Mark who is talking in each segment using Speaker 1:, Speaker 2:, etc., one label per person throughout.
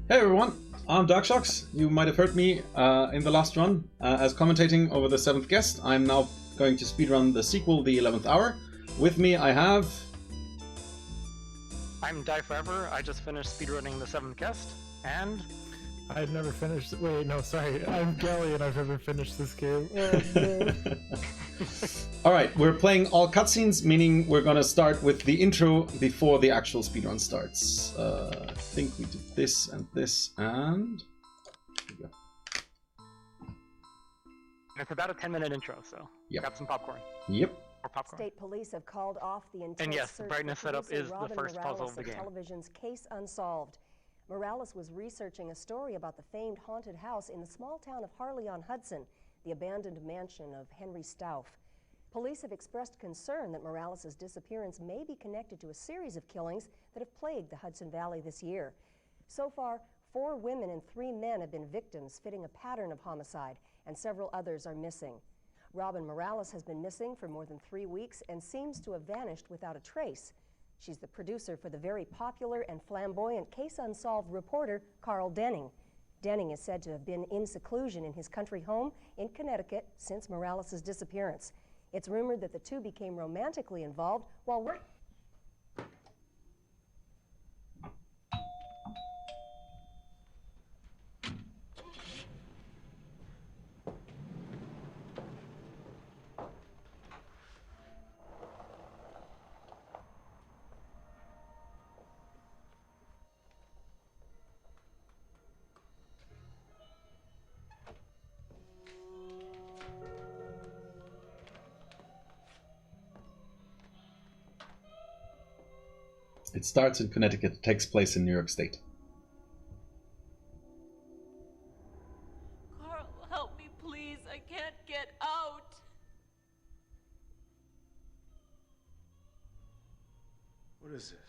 Speaker 1: Hey everyone, I'm darkshoxx. You might have heard me in the last run as commentating over the 7th guest. I'm now going to speedrun the sequel, The 11th Hour. With me I have...
Speaker 2: I'm Die Forever. I just finished speedrunning the 7th guest, and...
Speaker 3: I've never finished... Wait, no, sorry. I'm Gally and I've never finished this game. Oh, no.
Speaker 1: Alright, we're playing all cutscenes, meaning we're gonna start with the intro before the actual speedrun starts. I think we did this and this and... Here we go.
Speaker 2: It's about a 10-minute intro, so
Speaker 1: Yep.
Speaker 2: got some popcorn.
Speaker 1: Yep.
Speaker 2: Or popcorn.
Speaker 4: State police have called off the intense
Speaker 2: And yes, the
Speaker 4: search
Speaker 2: brightness
Speaker 4: for
Speaker 2: setup
Speaker 4: producer
Speaker 2: is the
Speaker 4: Robin
Speaker 2: first puzzle
Speaker 4: Morales
Speaker 2: of the game.
Speaker 4: Television's Case Unsolved. Morales was researching a story about the famed haunted house in the small town of Harley-on-Hudson, the abandoned mansion of Henry Stauff. Police have expressed concern that Morales' disappearance may be connected to a series of killings that have plagued the Hudson Valley this year. So far, 4 women and 3 men have been victims, fitting a pattern of homicide, and several others are missing. Robin Morales has been missing for more than 3 weeks and seems to have vanished without a trace. She's the producer for the very popular and flamboyant Case Unsolved reporter Carl Denning. Denning is said to have been in seclusion in his country home in Connecticut since Morales' disappearance. It's rumored that the two became romantically involved while working.
Speaker 1: It starts in Connecticut, takes place in New York State.
Speaker 5: Carl, help me, please. I can't get out.
Speaker 6: What is this?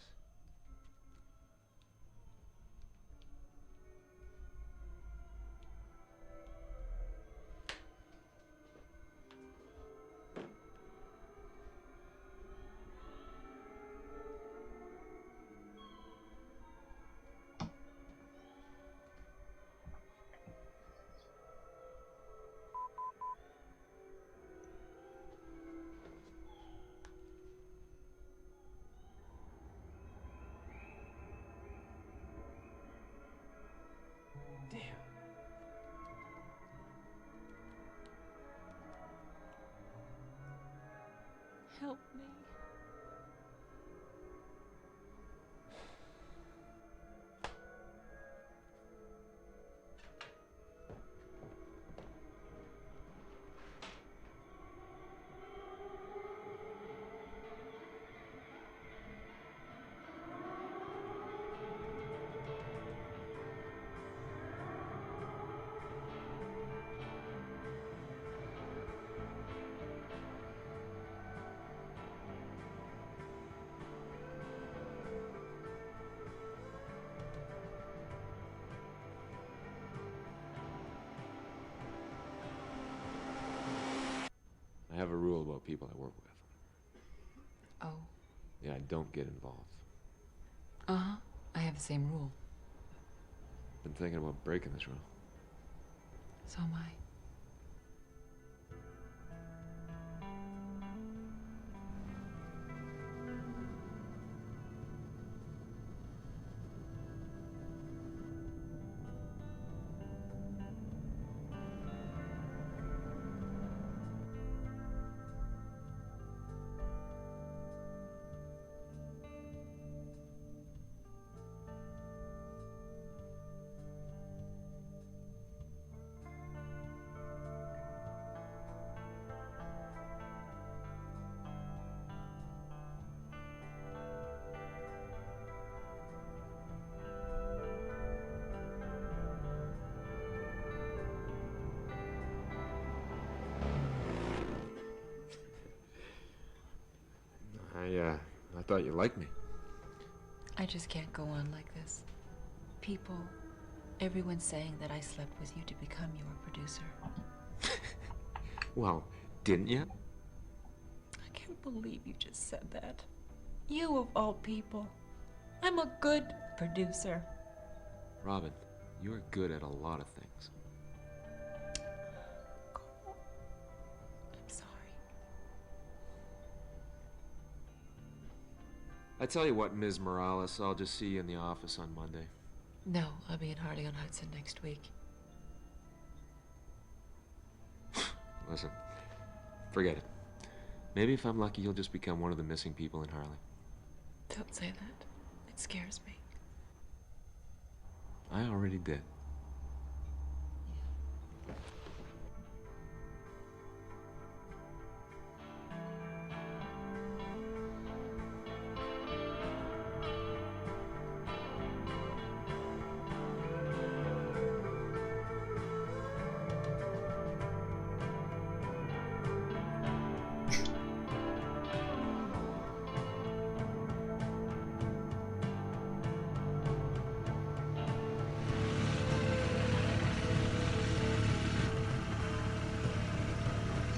Speaker 6: Damn.
Speaker 5: Help me.
Speaker 6: I have a rule about people I work with.
Speaker 7: Oh.
Speaker 6: Yeah, I don't get involved.
Speaker 7: Uh-huh. I have the same rule.
Speaker 6: Been thinking about breaking this rule.
Speaker 7: So am I.
Speaker 6: I thought you liked me.
Speaker 7: I just can't go on like this. People, everyone's saying that I slept with you to become your producer.
Speaker 6: Well, didn't you?
Speaker 7: I can't believe you just said that. You of all people. I'm a good producer.
Speaker 6: Robin, You're good at a lot of things.
Speaker 7: I'm sorry.
Speaker 6: I tell you what, Ms. Morales, I'll just see you in the office on Monday.
Speaker 7: No, I'll be in Harley-on-Hudson next week.
Speaker 6: Listen, forget it. Maybe if I'm lucky, you'll just become one of the missing people in Harley.
Speaker 7: Don't say that. It scares me.
Speaker 6: I already did.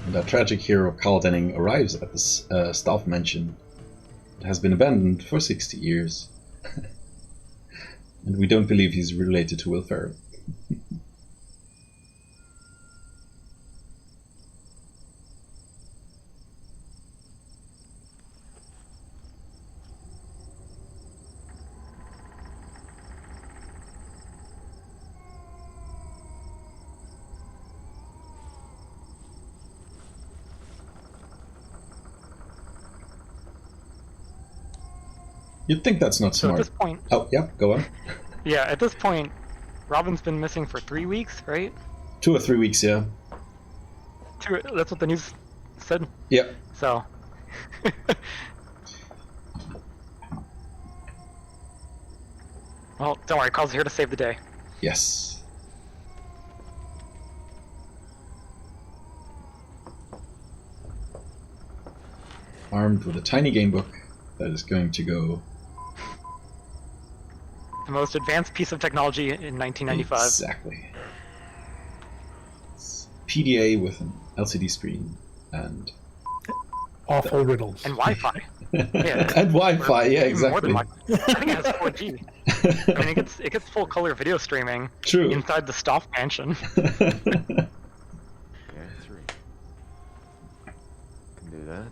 Speaker 1: And our tragic hero Carl Denning arrives at the staff mansion. It has been abandoned for 60 years. And we don't believe he's related to Will Ferrell. You'd think that's not
Speaker 2: So
Speaker 1: smart.
Speaker 2: at this point,
Speaker 1: Oh, yeah, go on.
Speaker 2: yeah, at this point, Robin's been missing for 3 weeks, right?
Speaker 1: 2 or 3 weeks, yeah.
Speaker 2: That's what the news said.
Speaker 1: Yeah.
Speaker 2: So. Well, don't worry, Carl's here to save the day.
Speaker 1: Yes. Armed with a tiny game book that is going to go...
Speaker 2: The most advanced piece of technology in 1995.
Speaker 1: Exactly. It's PDA with an LCD screen and...
Speaker 3: Awful riddles.
Speaker 2: And Wi-Fi. Yeah.
Speaker 1: And Wi-Fi, yeah,
Speaker 2: Even more than
Speaker 1: exactly.
Speaker 2: I think it has 4G. I mean, it gets full color video streaming.
Speaker 1: True.
Speaker 2: Inside the staff mansion.
Speaker 6: Yeah, 3. Can do that.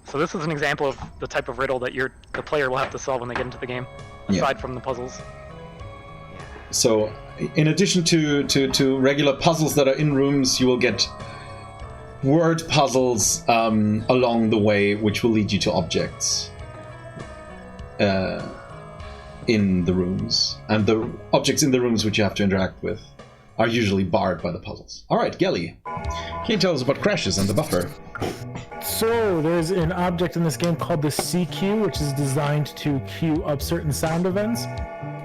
Speaker 2: So this is an example of the type of riddle that the player will have to solve when they get into the game, aside from the puzzles.
Speaker 1: So, in addition to regular puzzles that are in rooms, you will get word puzzles along the way, which will lead you to objects in the rooms. And the objects in the rooms which you have to interact with are usually barred by the puzzles. Alright, Gelly, can you tell us about crashes and the buffer?
Speaker 3: So there's an object in this game called the CQ, which is designed to queue up certain sound events.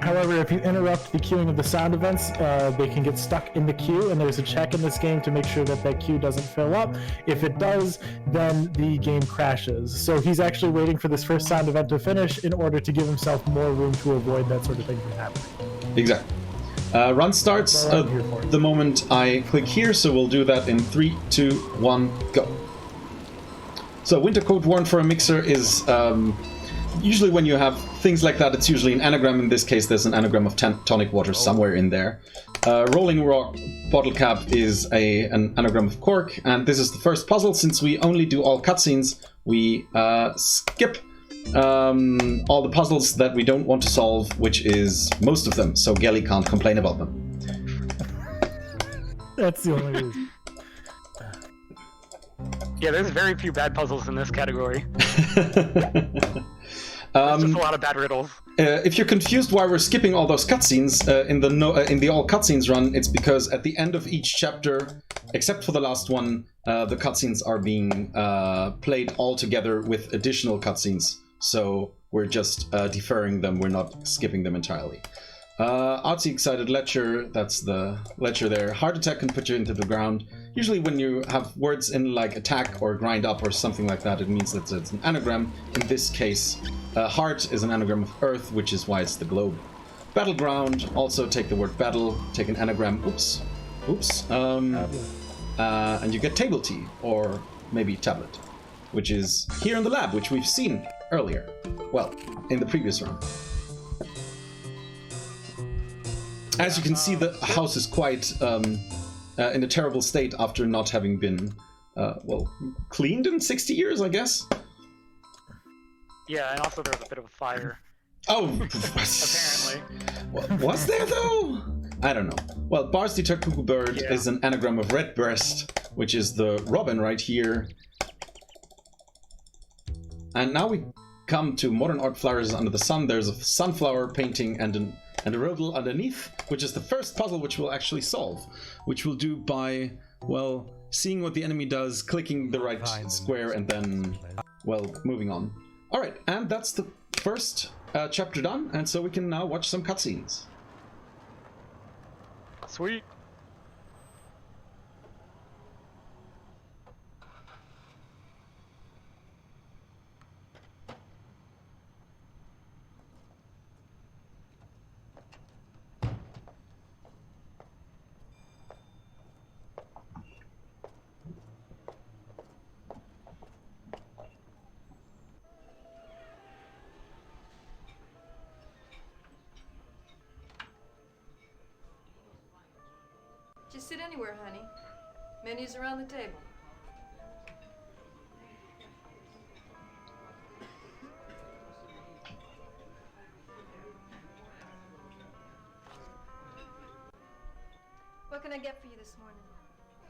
Speaker 3: However, if you interrupt the queuing of the sound events, they can get stuck in the queue, and there's a check in this game to make sure that that queue doesn't fill up. If it does, then the game crashes. So he's actually waiting for this first sound event to finish in order to give himself more room to avoid that sort of thing from happening.
Speaker 1: Exactly. Run starts the moment I click here, so we'll do that in 3, 2, 1, go. So winter coat worn for a mixer is usually when you have things like that, it's usually an anagram. In this case, there's an anagram of tonic water somewhere in there. Rolling rock bottle cap is an anagram of cork, and this is the first puzzle. Since we only do all cutscenes, we skip all the puzzles that we don't want to solve, which is most of them, so Gelly can't complain about them.
Speaker 3: That's the only reason.
Speaker 2: Yeah, there's very few bad puzzles in this category. There's just a lot of bad riddles.
Speaker 1: If you're confused why we're skipping all those cutscenes in the all cutscenes run, it's because at the end of each chapter, except for the last one, the cutscenes are being played all together with additional cutscenes. So we're just deferring them. We're not skipping them entirely. Artsy Excited Ledger, that's the ledger there. Heart attack can put you into the ground. Usually when you have words in like attack or grind up or something like that, it means that it's an anagram. In this case, heart is an anagram of earth, which is why it's the globe. Battleground, also take the word battle, take an anagram, and you get table tea, or maybe tablet, which is here in the lab, which we've seen earlier. Well, in the previous round. As you can see, the house is quite in a terrible state after not having been, well, cleaned in 60 years, I guess.
Speaker 2: Yeah, and also there was a bit of a fire.
Speaker 1: Oh,
Speaker 2: apparently.
Speaker 1: Was there though? I don't know. Well, Barsti Cuckoo Bird is an anagram of redbreast, which is the robin right here. And now we come to Modern Art Flowers Under the Sun. There's a sunflower painting and a riddle underneath, which is the first puzzle which we'll actually solve, which we'll do by, well, seeing what the enemy does, clicking the right square, and then, well, moving on. All right, and that's the first chapter done, and so we can now watch some cutscenes.
Speaker 2: Sweet.
Speaker 8: Just sit anywhere, honey. Menu's around the table. What can I get for you this morning?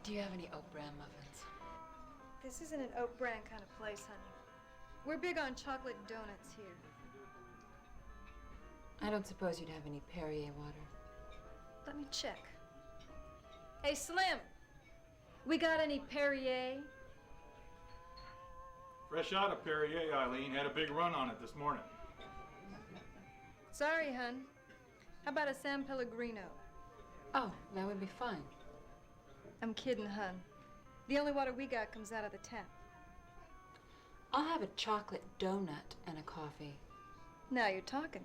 Speaker 7: Do you have any oat bran muffins?
Speaker 8: This isn't an oat bran kind of place, honey. We're big on chocolate donuts here.
Speaker 7: I don't suppose you'd have any Perrier water.
Speaker 8: Let me check. Hey, Slim, we got any Perrier?
Speaker 9: Fresh out of Perrier, Eileen. Had a big run on it this morning.
Speaker 8: Sorry, hun. How about a San Pellegrino?
Speaker 7: Oh, that would be fine.
Speaker 8: I'm kidding, hun. The only water we got comes out of the tap.
Speaker 7: I'll have a chocolate donut and a coffee.
Speaker 8: Now you're talking.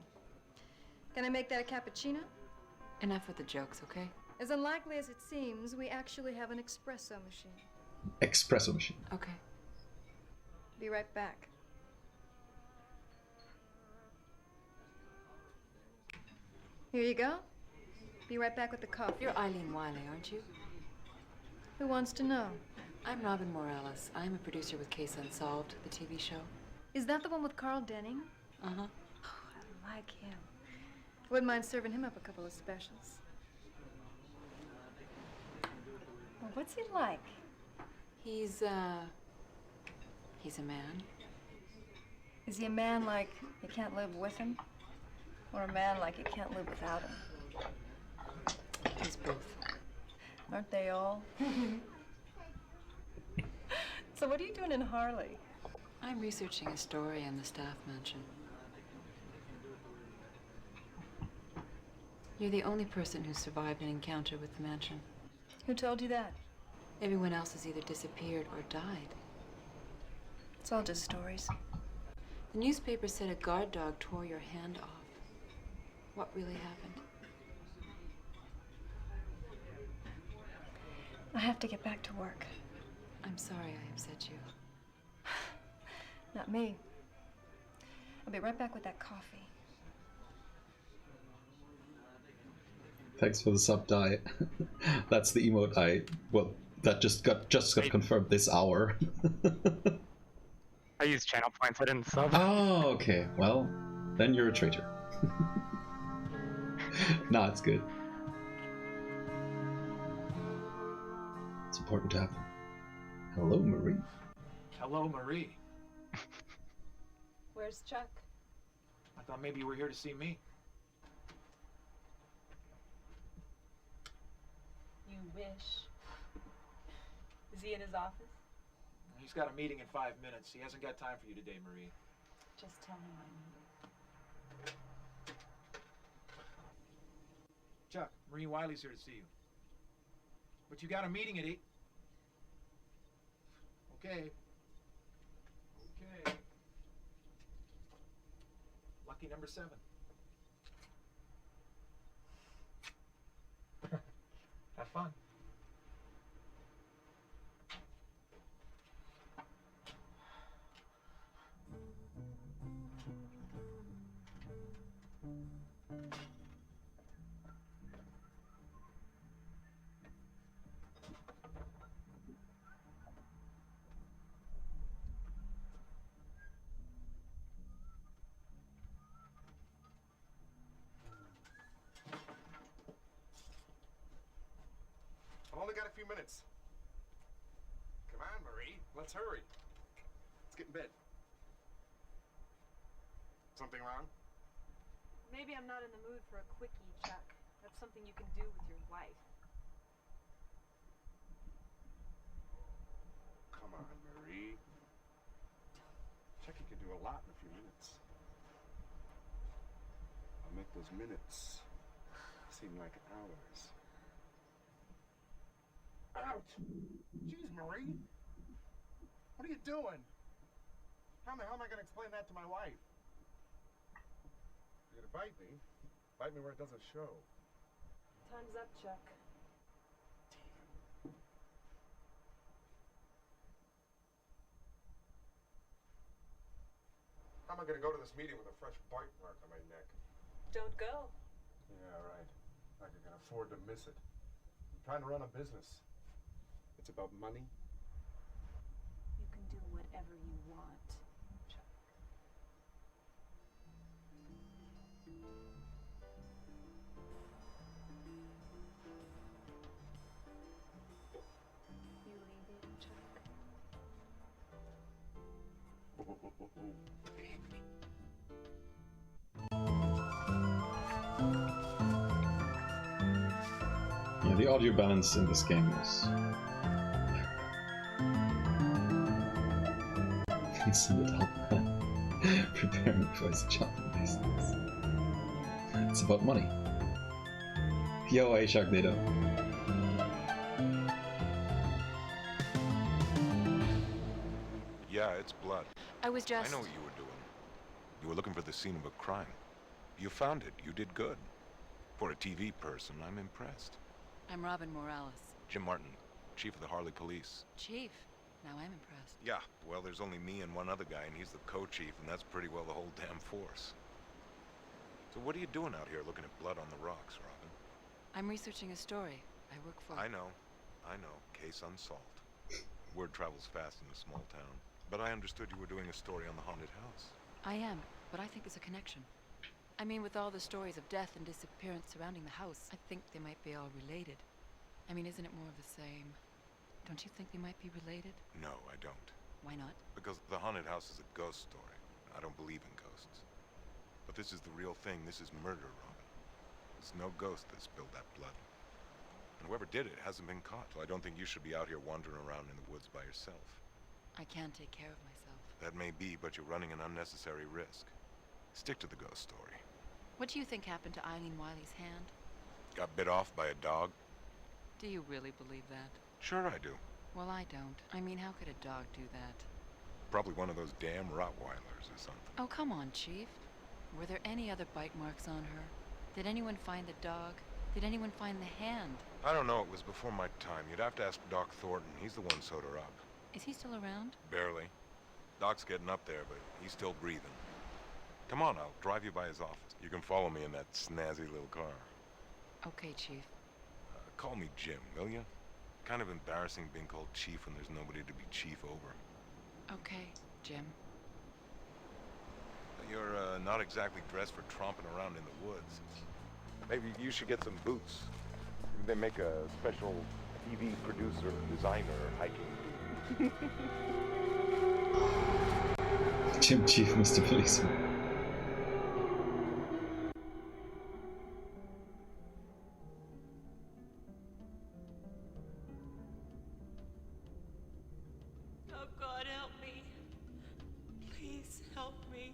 Speaker 8: Can I make that a cappuccino?
Speaker 7: Enough with the jokes, okay?
Speaker 8: As unlikely as it seems, we actually have an espresso machine.
Speaker 1: Espresso machine.
Speaker 7: Okay.
Speaker 8: Be right back. Here you go. Be right back with the coffee.
Speaker 7: You're Eileen Wiley, aren't you?
Speaker 8: Who wants to know?
Speaker 7: I'm Robin Morales. I'm a producer with Case Unsolved, the TV show.
Speaker 8: Is that the one with Carl Denning?
Speaker 7: Uh-huh.
Speaker 8: Oh, I like him. Wouldn't mind serving him up a couple of specials. Well, what's he like?
Speaker 7: He's a man.
Speaker 8: Is he a man like you can't live with him? Or a man like you can't live without him?
Speaker 7: He's both.
Speaker 8: Aren't they all? So what are you doing in Harley?
Speaker 7: I'm researching a story in the staff mansion. You're the only person who survived an encounter with the mansion.
Speaker 8: Who told you that?
Speaker 7: Everyone else has either disappeared or died.
Speaker 8: It's all just stories.
Speaker 7: The newspaper said a guard dog tore your hand off. What really happened?
Speaker 8: I have to get back to work.
Speaker 7: I'm sorry I upset you.
Speaker 8: Not me. I'll be right back with that coffee.
Speaker 1: Thanks for the sub, Die. That's the emote that just got confirmed this hour.
Speaker 2: I used channel points, I didn't sub.
Speaker 1: Oh, okay. Well, then you're a traitor. Nah, it's good. It's important to have them. Hello, Marie.
Speaker 9: Hello, Marie.
Speaker 8: Where's Chuck?
Speaker 9: I thought maybe you were here to see me.
Speaker 5: You wish. Is he in his office?
Speaker 9: He's got a meeting in 5 minutes. He hasn't got time for you today, Marie.
Speaker 5: Just tell me when.
Speaker 9: Chuck, Marie Wiley's here to see you. But you got a meeting at 8. Okay. Okay. Lucky number 7. Have fun.
Speaker 10: I've only got a few minutes. Come on, Marie. Let's hurry. Let's get in bed. Something wrong?
Speaker 8: Maybe I'm not in the mood for a quickie, Chuck. That's something you can do with your wife.
Speaker 10: Come on, Marie. Chucky can do a lot in a few minutes. I'll make those minutes seem like hours. Ouch! Jeez, Marie! What are you doing? How in the hell am I going to explain that to my wife? You're going to bite me. Bite me where it doesn't show.
Speaker 8: Time's up, Chuck.
Speaker 10: How am I going to go to this meeting with a fresh bite mark on my neck?
Speaker 8: Don't go.
Speaker 10: Yeah, right. Like I can afford to miss it. I'm trying to run a business. It's about money.
Speaker 8: You can do whatever you want, Chuck. You leaving, Chuck?
Speaker 1: Yeah, the audio balance in this game is... It's a little preparing for his job in business. It's about money. Yo, hey, Sharknado.
Speaker 11: Yeah, it's blood.
Speaker 7: I was just...
Speaker 11: I know what you were doing. You were looking for the scene of a crime. You found it. You did good. For a TV person, I'm impressed.
Speaker 7: I'm Robin Morales.
Speaker 11: Jim Martin, chief of the Harley Police.
Speaker 7: Chief? Now I'm impressed.
Speaker 11: Yeah, well, there's only me and one other guy, and he's the co-chief, and that's pretty well the whole damn force. So what are you doing out here looking at blood on the rocks, Robin?
Speaker 7: I'm researching a story. I work for...
Speaker 11: I know. Case unsolved. Word travels fast in a small town. But I understood you were doing a story on the haunted house.
Speaker 7: I am, but I think there's a connection. I mean, with all the stories of death and disappearance surrounding the house, I think they might be all related. I mean, isn't it more of the same? Don't you think they might be related?
Speaker 11: No, I don't.
Speaker 7: Why not?
Speaker 11: Because the haunted house is a ghost story. I don't believe in ghosts. But this is the real thing. This is murder, Robin. It's no ghost that spilled that blood. And whoever did it hasn't been caught. So I don't think you should be out here wandering around in the woods by yourself.
Speaker 7: I can't take care of myself.
Speaker 11: That may be, but you're running an unnecessary risk. Stick to the ghost story.
Speaker 7: What do you think happened to Eileen Wiley's hand?
Speaker 11: Got bit off by a dog?
Speaker 7: Do you really believe that?
Speaker 11: Sure I do.
Speaker 7: Well, I don't. I mean, how could a dog do that?
Speaker 11: Probably one of those damn Rottweilers or something.
Speaker 7: Oh, come on, Chief. Were there any other bite marks on her? Did anyone find the dog? Did anyone find the hand?
Speaker 11: I don't know. It was before my time. You'd have to ask Doc Thornton. He's the one sewed her up.
Speaker 7: Is he still around?
Speaker 11: Barely. Doc's getting up there, but he's still breathing. Come on, I'll drive you by his office. You can follow me in that snazzy little car.
Speaker 7: Okay, Chief.
Speaker 11: Call me Jim, will you? Kind of embarrassing being called Chief when there's nobody to be chief over.
Speaker 7: Okay, Jim.
Speaker 11: You're not exactly dressed for tromping around in the woods. Maybe you should get some boots. They make a special TV producer, designer hiking.
Speaker 1: Jim Chief, Mr. Policeman.
Speaker 5: Oh, God, help me. Please help me.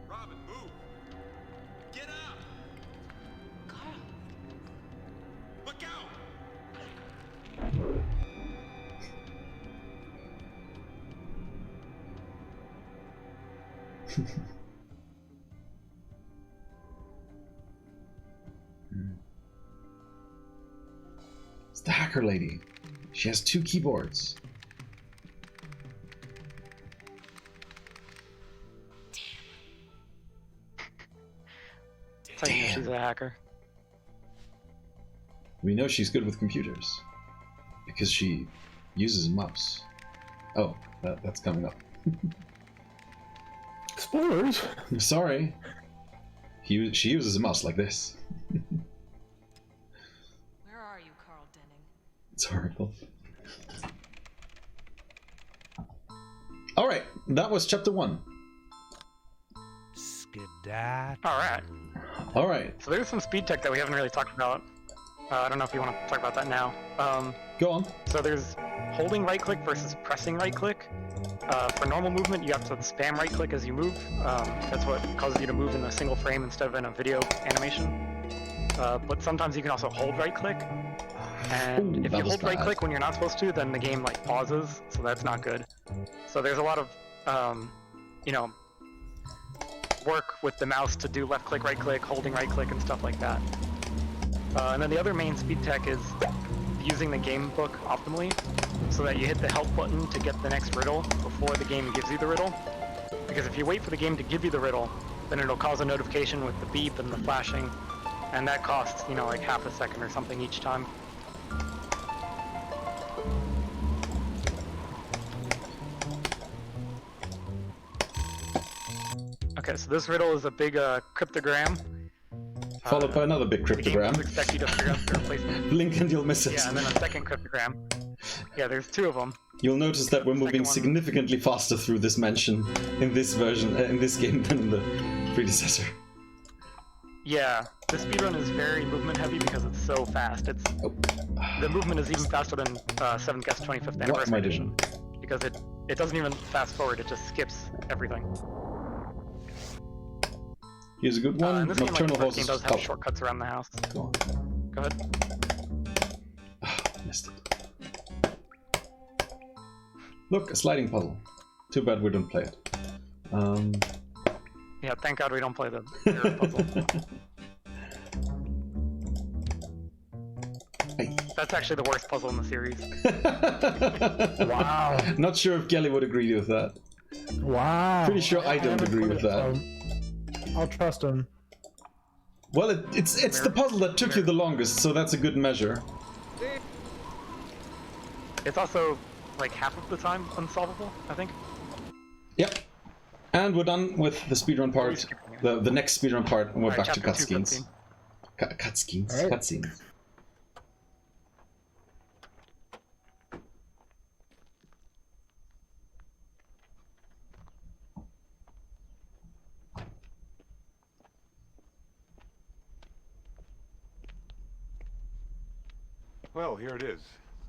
Speaker 10: Robin, move! Get up!
Speaker 7: Carl!
Speaker 10: Look out!
Speaker 1: It's the hacker lady. She has 2 keyboards.
Speaker 2: That's how you know she's a hacker.
Speaker 1: We know she's good with computers because she uses a mouse. Oh, that's coming up.
Speaker 3: Spoilers.
Speaker 1: Sorry. She uses a mouse like this.
Speaker 5: Where are you, Carl Denning?
Speaker 1: It's horrible. Alright, that was chapter 1.
Speaker 2: Alright.
Speaker 1: Alright.
Speaker 2: So there's some speed tech that we haven't really talked about. I don't know if you want to talk about that now.
Speaker 1: Go on.
Speaker 2: So there's holding right click versus pressing right click. For normal movement, you have to spam right click as you move. That's what causes you to move in a single frame instead of in a video animation. But sometimes you can also hold right click. And if you hold right click when you're not supposed to, then the game like pauses, so that's not good. So there's a lot of, you know, work with the mouse to do left click, right click, holding right click, and stuff like that. And then the other main speed tech is using the game book optimally, so that you hit the help button to get the next riddle before the game gives you the riddle. Because if you wait for the game to give you the riddle, then it'll cause a notification with the beep and the flashing, and that costs, you know, like half a second or something each time. Okay, so this riddle is a big cryptogram.
Speaker 1: Followed by another big cryptogram.
Speaker 2: The game doesn't expect you to figure out the replacement.
Speaker 1: Blink and you'll miss it.
Speaker 2: Yeah, and then a second cryptogram. Yeah, there's 2 of them.
Speaker 1: You'll notice that we're moving significantly faster through this mansion in this version, in this game than in the predecessor.
Speaker 2: Yeah, the speedrun is very movement heavy because it's so fast. It's the movement is even faster than 7th Guest 25th Anniversary Edition. Because it doesn't even fast forward, it just skips everything.
Speaker 1: Here's a good one.
Speaker 2: And this game,
Speaker 1: Nocturnal
Speaker 2: like,
Speaker 1: Horses.
Speaker 2: does have shortcuts around the house.
Speaker 1: Go on.
Speaker 2: Go ahead.
Speaker 1: Missed it. Look, a sliding puzzle. Too bad we don't play it.
Speaker 2: Yeah, thank God we don't play the puzzle. That's actually the worst puzzle in the series.
Speaker 3: Wow.
Speaker 1: Not sure if Gelly would agree with that.
Speaker 3: Wow.
Speaker 1: Pretty sure I don't agree with that.
Speaker 3: I'll trust him.
Speaker 1: Well, it's the puzzle that took you the longest, so that's a good measure.
Speaker 2: It's also like half of the time unsolvable, I think.
Speaker 1: Yep. And we're done with the speedrun part. The next speedrun part, and we're back to cutscenes. Cutscenes.
Speaker 3: Right.
Speaker 1: Cutscenes.
Speaker 11: Well, here it is.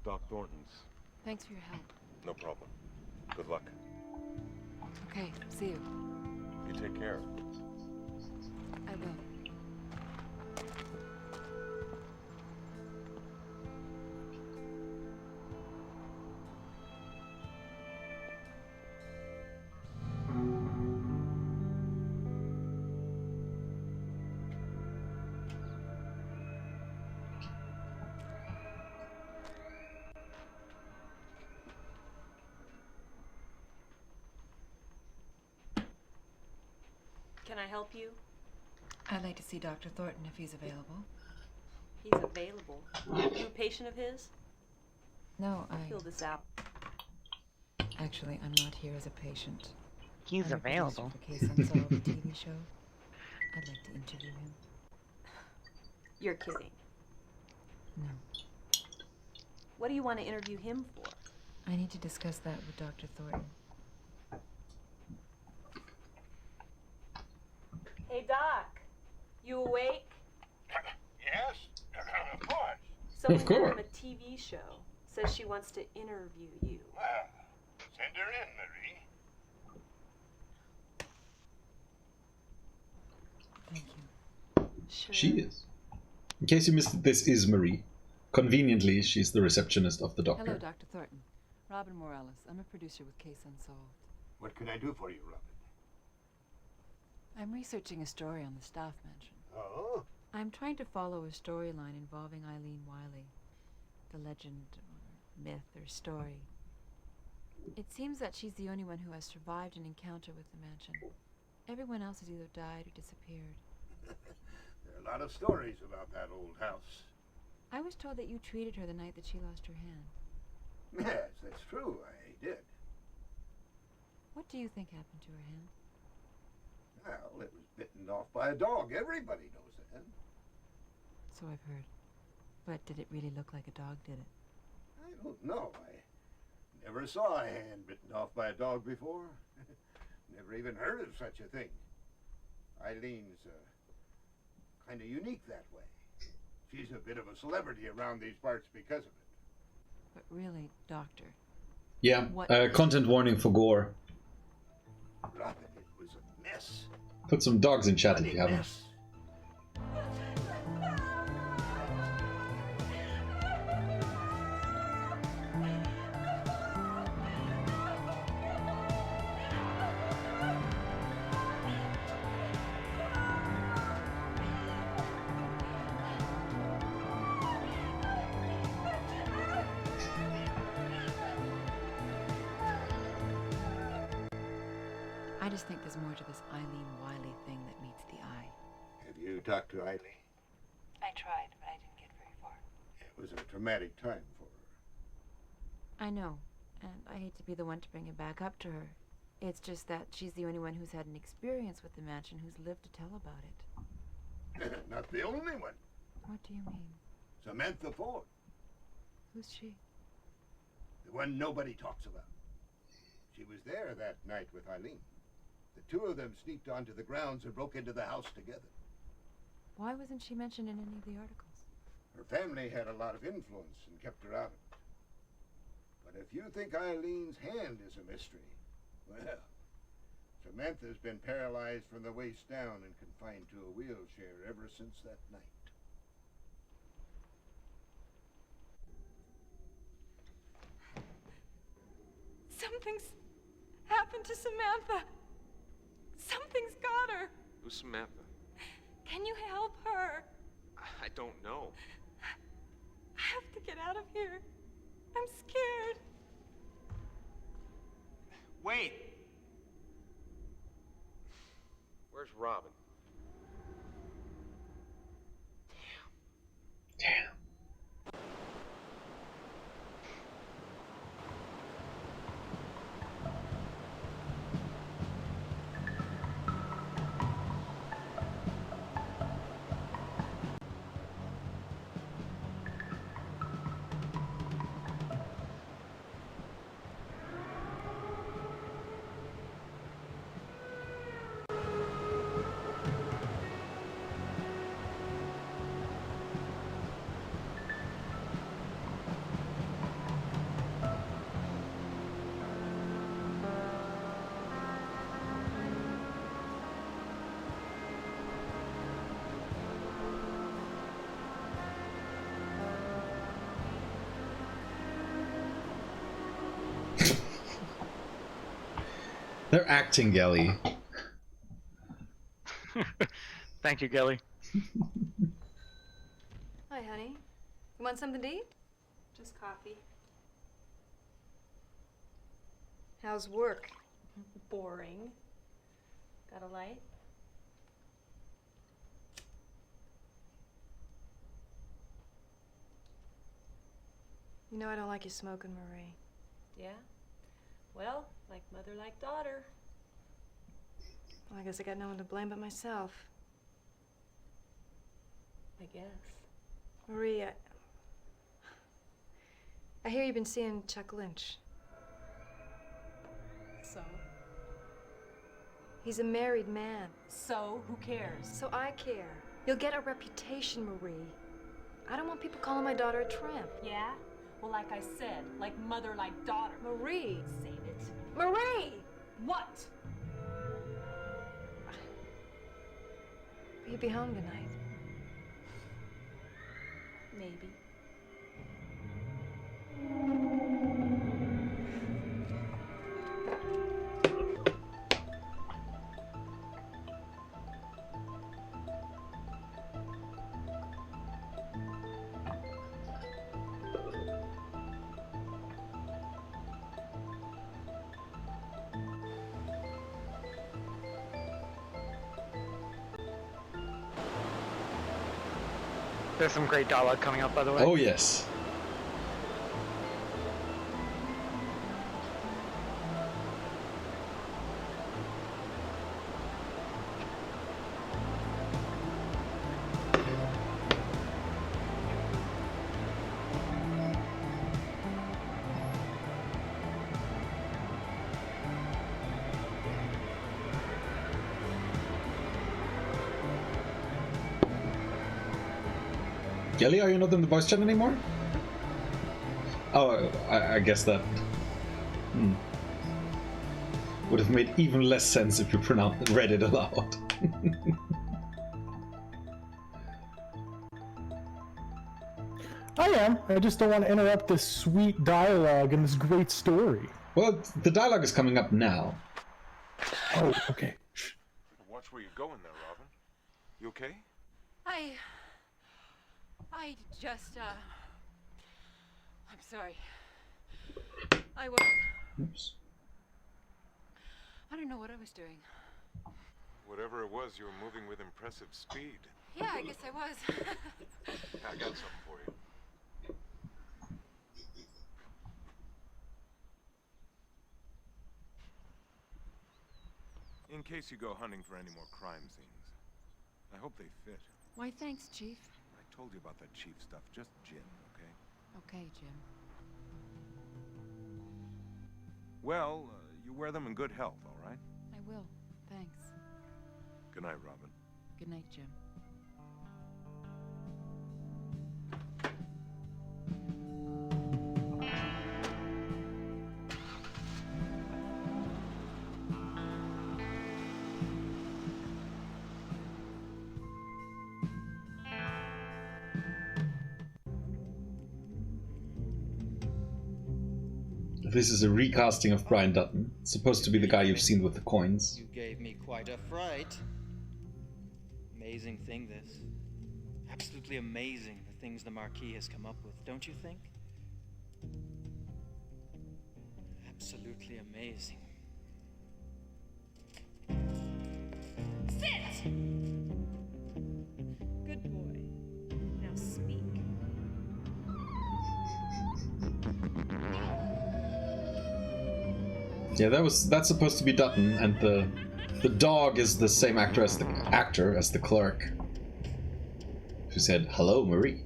Speaker 11: Doc Thornton's.
Speaker 7: Thanks for your help.
Speaker 11: No problem. Good luck.
Speaker 7: Okay, see you.
Speaker 11: You take care.
Speaker 7: I will.
Speaker 5: Can I help you?
Speaker 7: I'd like to see Dr. Thornton if he's available.
Speaker 5: He's available. You a patient of his?
Speaker 7: No,
Speaker 5: Fill this out.
Speaker 7: Actually, I'm not here as a patient.
Speaker 2: He's
Speaker 7: I'm a producer
Speaker 2: available.
Speaker 7: for Case Unsolved, the TV show. I'd like to interview him.
Speaker 5: You're kidding.
Speaker 7: No.
Speaker 5: What do you want to interview him for?
Speaker 7: I need to discuss that with Dr. Thornton.
Speaker 5: Hey, Doc. You awake?
Speaker 10: Yes, of course.
Speaker 5: Someone
Speaker 1: Of course.
Speaker 5: from a TV show says she wants to interview you.
Speaker 10: Well, send her in, Marie.
Speaker 7: Thank you.
Speaker 5: Sure.
Speaker 1: She is. In case you missed it, this is Marie. Conveniently, she's the receptionist of the doctor.
Speaker 7: Hello, Dr. Thornton. Robin Morales. I'm a producer with Case Unsolved.
Speaker 10: What can I do for you, Robin?
Speaker 7: I'm researching a story on the staff mansion.
Speaker 10: Oh?
Speaker 7: I'm trying to follow a storyline involving Eileen Wiley. The legend, or myth, or story. It seems that she's the only one who has survived an encounter with the mansion. Everyone else has either died or disappeared.
Speaker 10: There are a lot of stories about that old house.
Speaker 7: I was told that you treated her the night that she lost her hand.
Speaker 12: Yes, that's true. I did.
Speaker 7: What do you think happened to her hand?
Speaker 12: Well, it was bitten off by a dog. Everybody knows that.
Speaker 7: So I've heard. But did it really look like a dog, did it?
Speaker 12: I don't know. I never saw a hand bitten off by a dog before. Never even heard of such a thing. Eileen's kind of unique that way. She's a bit of a celebrity around these parts because of it.
Speaker 7: But really, Doctor.
Speaker 1: Yeah, content warning for gore.
Speaker 12: Robin, it was a mess.
Speaker 1: Put some dogs in chat if you haven't.
Speaker 7: I just think there's more to this Eileen Wiley thing that meets the eye.
Speaker 12: Have you talked to Eileen?
Speaker 7: I tried, but I didn't get very far.
Speaker 12: It was a traumatic time for her.
Speaker 7: I know, and I hate to be the one to bring it back up to her. It's just that she's the only one who's had an experience with the mansion, who's lived to tell about it.
Speaker 12: Not the only one.
Speaker 7: What do you mean?
Speaker 12: Samantha Ford.
Speaker 7: Who's she?
Speaker 12: The one nobody talks about. She was there that night with Eileen. The two of them sneaked onto the grounds and broke into the house together.
Speaker 7: Why wasn't she mentioned in any of the articles?
Speaker 12: Her family had a lot of influence and kept her out of it. But if you think Eileen's hand is a mystery, well, Samantha's been paralyzed from the waist down and confined to a wheelchair ever since that night.
Speaker 8: Something's happened to Samantha. Something's got her.
Speaker 6: Who's Samantha?
Speaker 8: Can you help her?
Speaker 6: I don't know.
Speaker 8: I have to get out of here. I'm scared.
Speaker 9: Wait!
Speaker 6: Where's Robin?
Speaker 1: Damn. They're acting, Gelly.
Speaker 2: Thank you, Gelly.
Speaker 8: Hi, honey. You want something to eat? Just coffee. How's work? Boring. Got a light? You know I don't like you smoking, Marie.
Speaker 13: Yeah? Well, like mother, like daughter.
Speaker 8: Well, I guess I got no one to blame but myself.
Speaker 13: I guess.
Speaker 8: Marie, I hear you've been seeing Chuck Lynch.
Speaker 13: So?
Speaker 8: He's a married man.
Speaker 13: So? Who cares?
Speaker 8: So I care. You'll get a reputation, Marie. I don't want people calling my daughter a tramp.
Speaker 13: Yeah? Well, like I said, like mother, like daughter.
Speaker 8: Marie!
Speaker 13: Save it.
Speaker 8: Marie!
Speaker 13: What?
Speaker 8: Will you be home tonight?
Speaker 13: Maybe.
Speaker 2: There's some great dialogue coming up, by the way.
Speaker 1: Oh yes. Kelly, are you not in the voice chat anymore? Oh, I guess that would have made even less sense if you read it aloud.
Speaker 3: I am. I just don't want to interrupt this sweet dialogue and this great story.
Speaker 1: Well, the dialogue is coming up now.
Speaker 3: Oh, okay.
Speaker 11: Watch where you're going there, Robin. You okay?
Speaker 7: I just, I'm sorry. I was...
Speaker 1: Oops.
Speaker 7: I don't know what I was doing.
Speaker 11: Whatever it was, you were moving with impressive speed.
Speaker 7: Yeah, I guess I was.
Speaker 11: I got something for you. In case you go hunting for any more crime scenes. I hope they fit.
Speaker 7: Why, thanks, Chief.
Speaker 11: I told you about that chief stuff. Just gin, okay?
Speaker 7: Okay, Jim.
Speaker 11: Well, you wear them in good health, all right?
Speaker 7: I will. Thanks.
Speaker 11: Good night, Robin.
Speaker 7: Good night, Jim.
Speaker 1: This is a recasting of Brian Dutton. It's supposed to be the guy you've seen with the coins.
Speaker 14: You gave me quite a fright. Amazing thing, this. Absolutely amazing, the things the Marquis has come up with, don't you think? Absolutely amazing.
Speaker 13: Sit! Good boy. Now speak.
Speaker 1: Yeah, that's supposed to be Dutton, and the dog is the same actor as the clerk, who said, "Hello, Marie."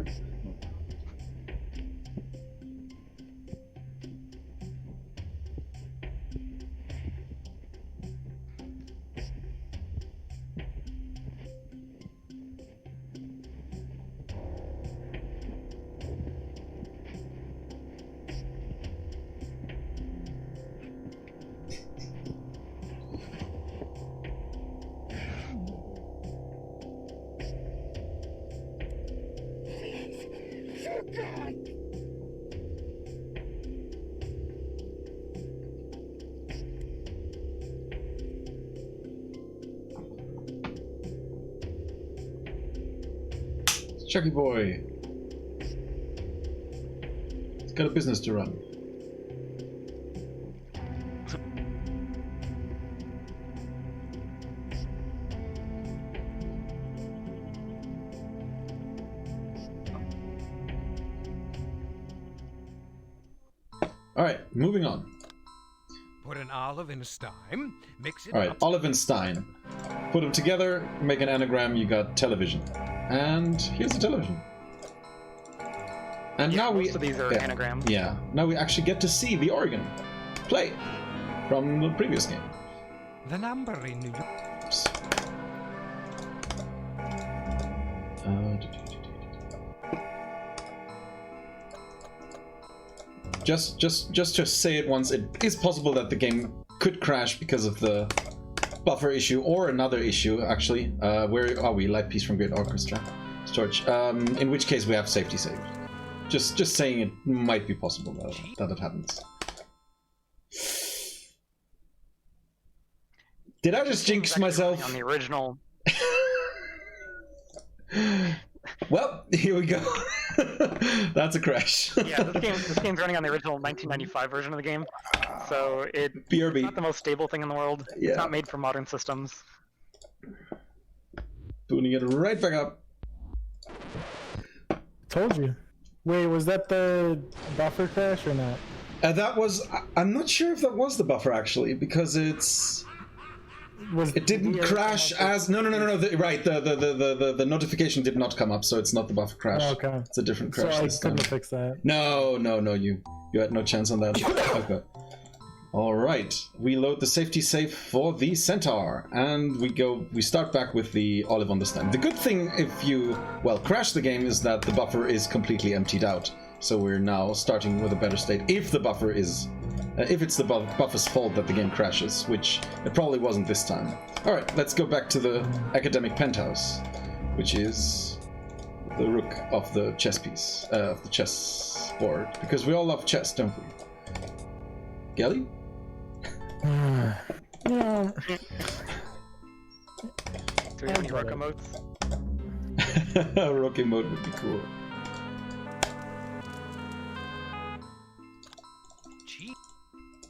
Speaker 1: Chucky boy. He's got a business to run. Alright, moving on.
Speaker 15: Put an olive in a stein, mix it
Speaker 1: Alright,
Speaker 15: up.
Speaker 1: olive and stein. Put them together, make an anagram, you got television. And here's the television. And now
Speaker 2: most of these are anagrams.
Speaker 1: Yeah, now we actually get to see the organ play from the previous game.
Speaker 15: The number in New York.
Speaker 1: Oops. Just to say it once, it is possible that the game could crash because of the buffer issue or another issue, actually. Where are we? Light piece from Great Orchestra. Storage. In which case we have safety save. Just saying it might be possible that it happens. Did I just jinx myself?
Speaker 2: On the original.
Speaker 1: Well, here we go. That's a crash.
Speaker 2: Yeah, this game's running on the original 1995 version of the game, so it's not the most stable thing in the world.
Speaker 1: Yeah.
Speaker 2: It's not made for modern systems.
Speaker 1: Booting it right back up.
Speaker 3: Told you. Wait, was that the buffer crash or not?
Speaker 1: That was. I'm not sure if that was the buffer actually, because it didn't crash as. No. Right, the notification did not come up, so it's not the buffer crash.
Speaker 3: Oh, okay.
Speaker 1: It's a different crash.
Speaker 3: So I
Speaker 1: this time.
Speaker 3: couldn't fix that.
Speaker 1: No, you had no chance on that. Okay. All right, we load the safety safe for the Centaur, and we start back with the Olive on the Stand. The good thing if you, crash the game is that the buffer is completely emptied out. So we're now starting with a better state if the buffer is, if it's the buffer's fault that the game crashes, which it probably wasn't this time. All right, let's go back to the academic penthouse, which is the rook of the chess piece, of the chess board, because we all love chess, don't we? Gelly?
Speaker 3: Yeah.
Speaker 2: Do we have any rook emotes?
Speaker 1: A rook emote would be cool.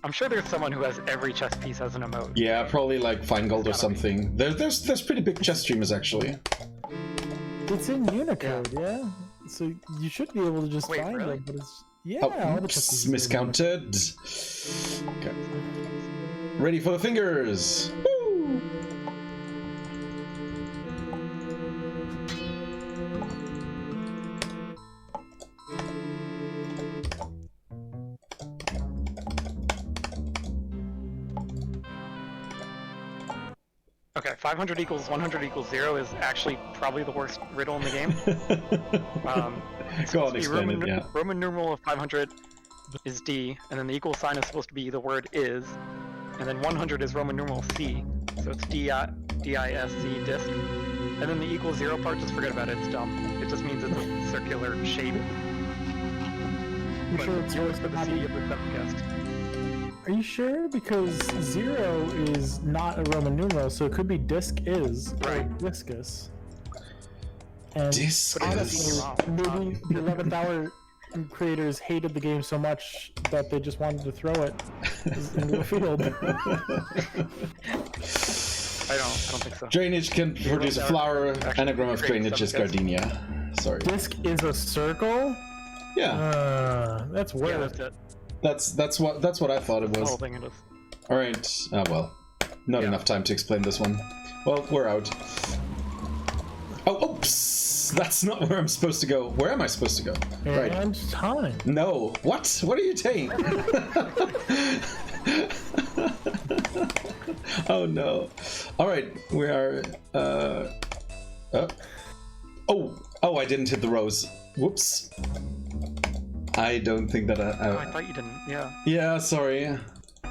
Speaker 2: I'm sure there's someone who has every chess piece as an emote.
Speaker 1: Yeah, probably like Feingold or something. There's pretty big chess streamers actually.
Speaker 3: It's in Unicode, yeah. So you should be able to just find
Speaker 2: really?
Speaker 3: it, but it's all the chess
Speaker 1: Oops,
Speaker 3: pieces are in
Speaker 1: miscounted. Okay. Ready for the fingers. Woo!
Speaker 2: Okay, 500 equals 100 equals 0 is actually probably the worst riddle in the game.
Speaker 1: Go on, explain it, yeah.
Speaker 2: Roman numeral of 500 is D, and then the equal sign is supposed to be the word is, and then 100 is Roman numeral C, so it's D-I-S-C, disc. And then the equal 0 part, just forget about it, it's dumb. It just means it's a circular shape.
Speaker 3: You sure it's
Speaker 2: yours for the C of the subcast.
Speaker 3: Are you sure? Because 0 is not a Roman numeral, so it could be disc is, or discus. And
Speaker 1: Discus.
Speaker 3: honestly, maybe the 11th hour creators hated the game so much that they just wanted to throw it into the field.
Speaker 2: I don't think so.
Speaker 1: Drainage can produce a flower. Anagram of drainage is gardenia. Sorry.
Speaker 3: Disc is a circle?
Speaker 1: Yeah.
Speaker 3: That's weird.
Speaker 2: Yeah, that's it.
Speaker 1: That's what I thought it
Speaker 2: The
Speaker 1: was.
Speaker 2: whole thing it is.
Speaker 1: All right. Not enough time to explain this one. Well, we're out. Oh, oops! That's not where I'm supposed to go. Where am I supposed to go?
Speaker 3: And time.
Speaker 1: No. What? What are you saying? Oh no. All right. We are. Oh! I didn't hit the rose. Whoops. I don't think that
Speaker 2: Oh, I thought you didn't. Yeah.
Speaker 1: Yeah, sorry.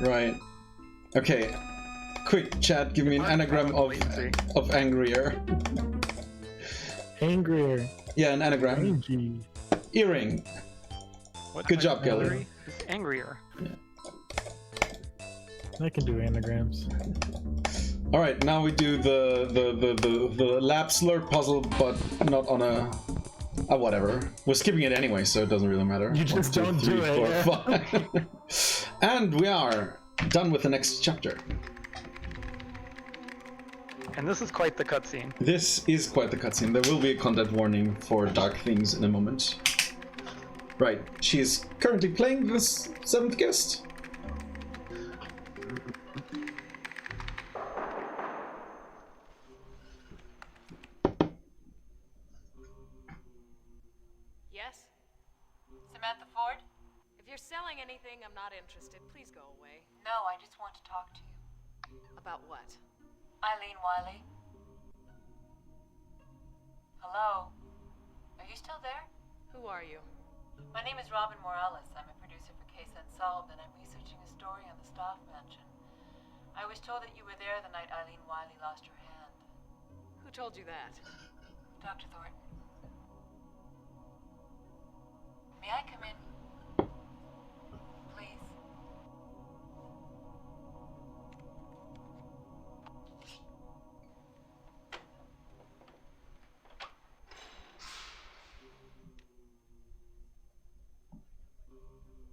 Speaker 1: Right. Okay. Quick chat, give me an anagram of angrier.
Speaker 3: Angrier.
Speaker 1: Yeah, an anagram.
Speaker 3: Angie.
Speaker 1: Earring.
Speaker 2: What
Speaker 1: Good job, Gelly.
Speaker 2: It's angrier.
Speaker 3: I can do anagrams.
Speaker 1: All right, now we do the lab slurp puzzle, but not on a. Whatever. We're skipping it anyway, so it doesn't really matter.
Speaker 3: You just don't do it.
Speaker 1: 4, 5. And we are done with the next chapter.
Speaker 2: And this is quite the cutscene.
Speaker 1: This is quite the cutscene. There will be a content warning for dark things in a moment. Right, she is currently playing this 7th guest.
Speaker 13: Yes? Samantha Ford? If you're selling anything, I'm not interested. Please go away.
Speaker 8: No, I just want to talk to you.
Speaker 13: About what?
Speaker 8: Eileen Wiley? Hello? Are you still there?
Speaker 13: Who are you?
Speaker 8: My name is Robin Morales. I'm a producer for Case Unsolved, and I'm researching a story on the Staff Mansion. I was told that you were there the night Eileen Wiley lost her hand.
Speaker 13: Who told you that?
Speaker 8: Dr. Thornton. May I come in? Please.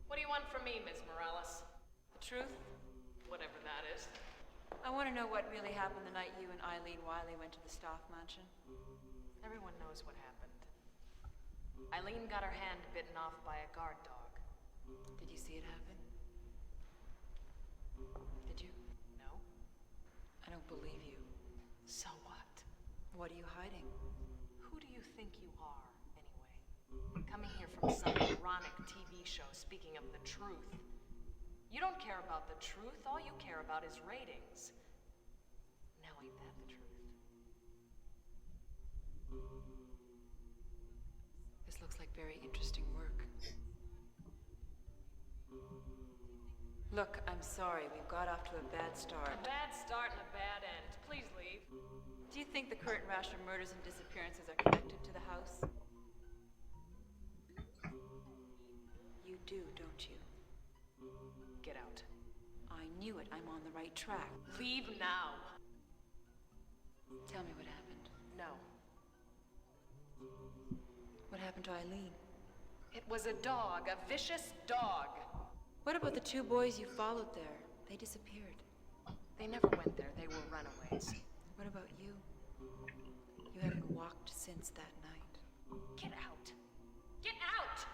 Speaker 13: What do you want from me, Ms. Morales?
Speaker 8: The truth?
Speaker 13: Whatever that is.
Speaker 7: I want to know what really happened the night you and Eileen Wiley went to the Staff Mansion.
Speaker 13: Everyone knows what happened. Eileen got her hand bitten off by a guard dog.
Speaker 7: Did you see it happen? Did you?
Speaker 13: No?
Speaker 7: I don't believe you.
Speaker 13: So what?
Speaker 7: What are you hiding?
Speaker 13: Who do you think you are, anyway? Coming here from some ironic TV show speaking of the truth. You don't care about the truth, all you care about is ratings. Now ain't that the truth?
Speaker 7: This looks like very interesting work. Look, I'm sorry, we've got off to a bad start.
Speaker 13: A bad start and a bad end. Please leave.
Speaker 7: Do you think the current rash of murders and disappearances are connected to the house? You do, don't you?
Speaker 13: Get out.
Speaker 7: I knew it. I'm on the right track.
Speaker 13: Leave now.
Speaker 7: Tell me what happened.
Speaker 13: No.
Speaker 7: What happened to Eileen?
Speaker 13: It was a dog, a vicious dog.
Speaker 7: What about the two boys you followed there? They disappeared.
Speaker 13: They never went there. They were runaways.
Speaker 7: What about you? You haven't walked since that night.
Speaker 13: Get out. Get out!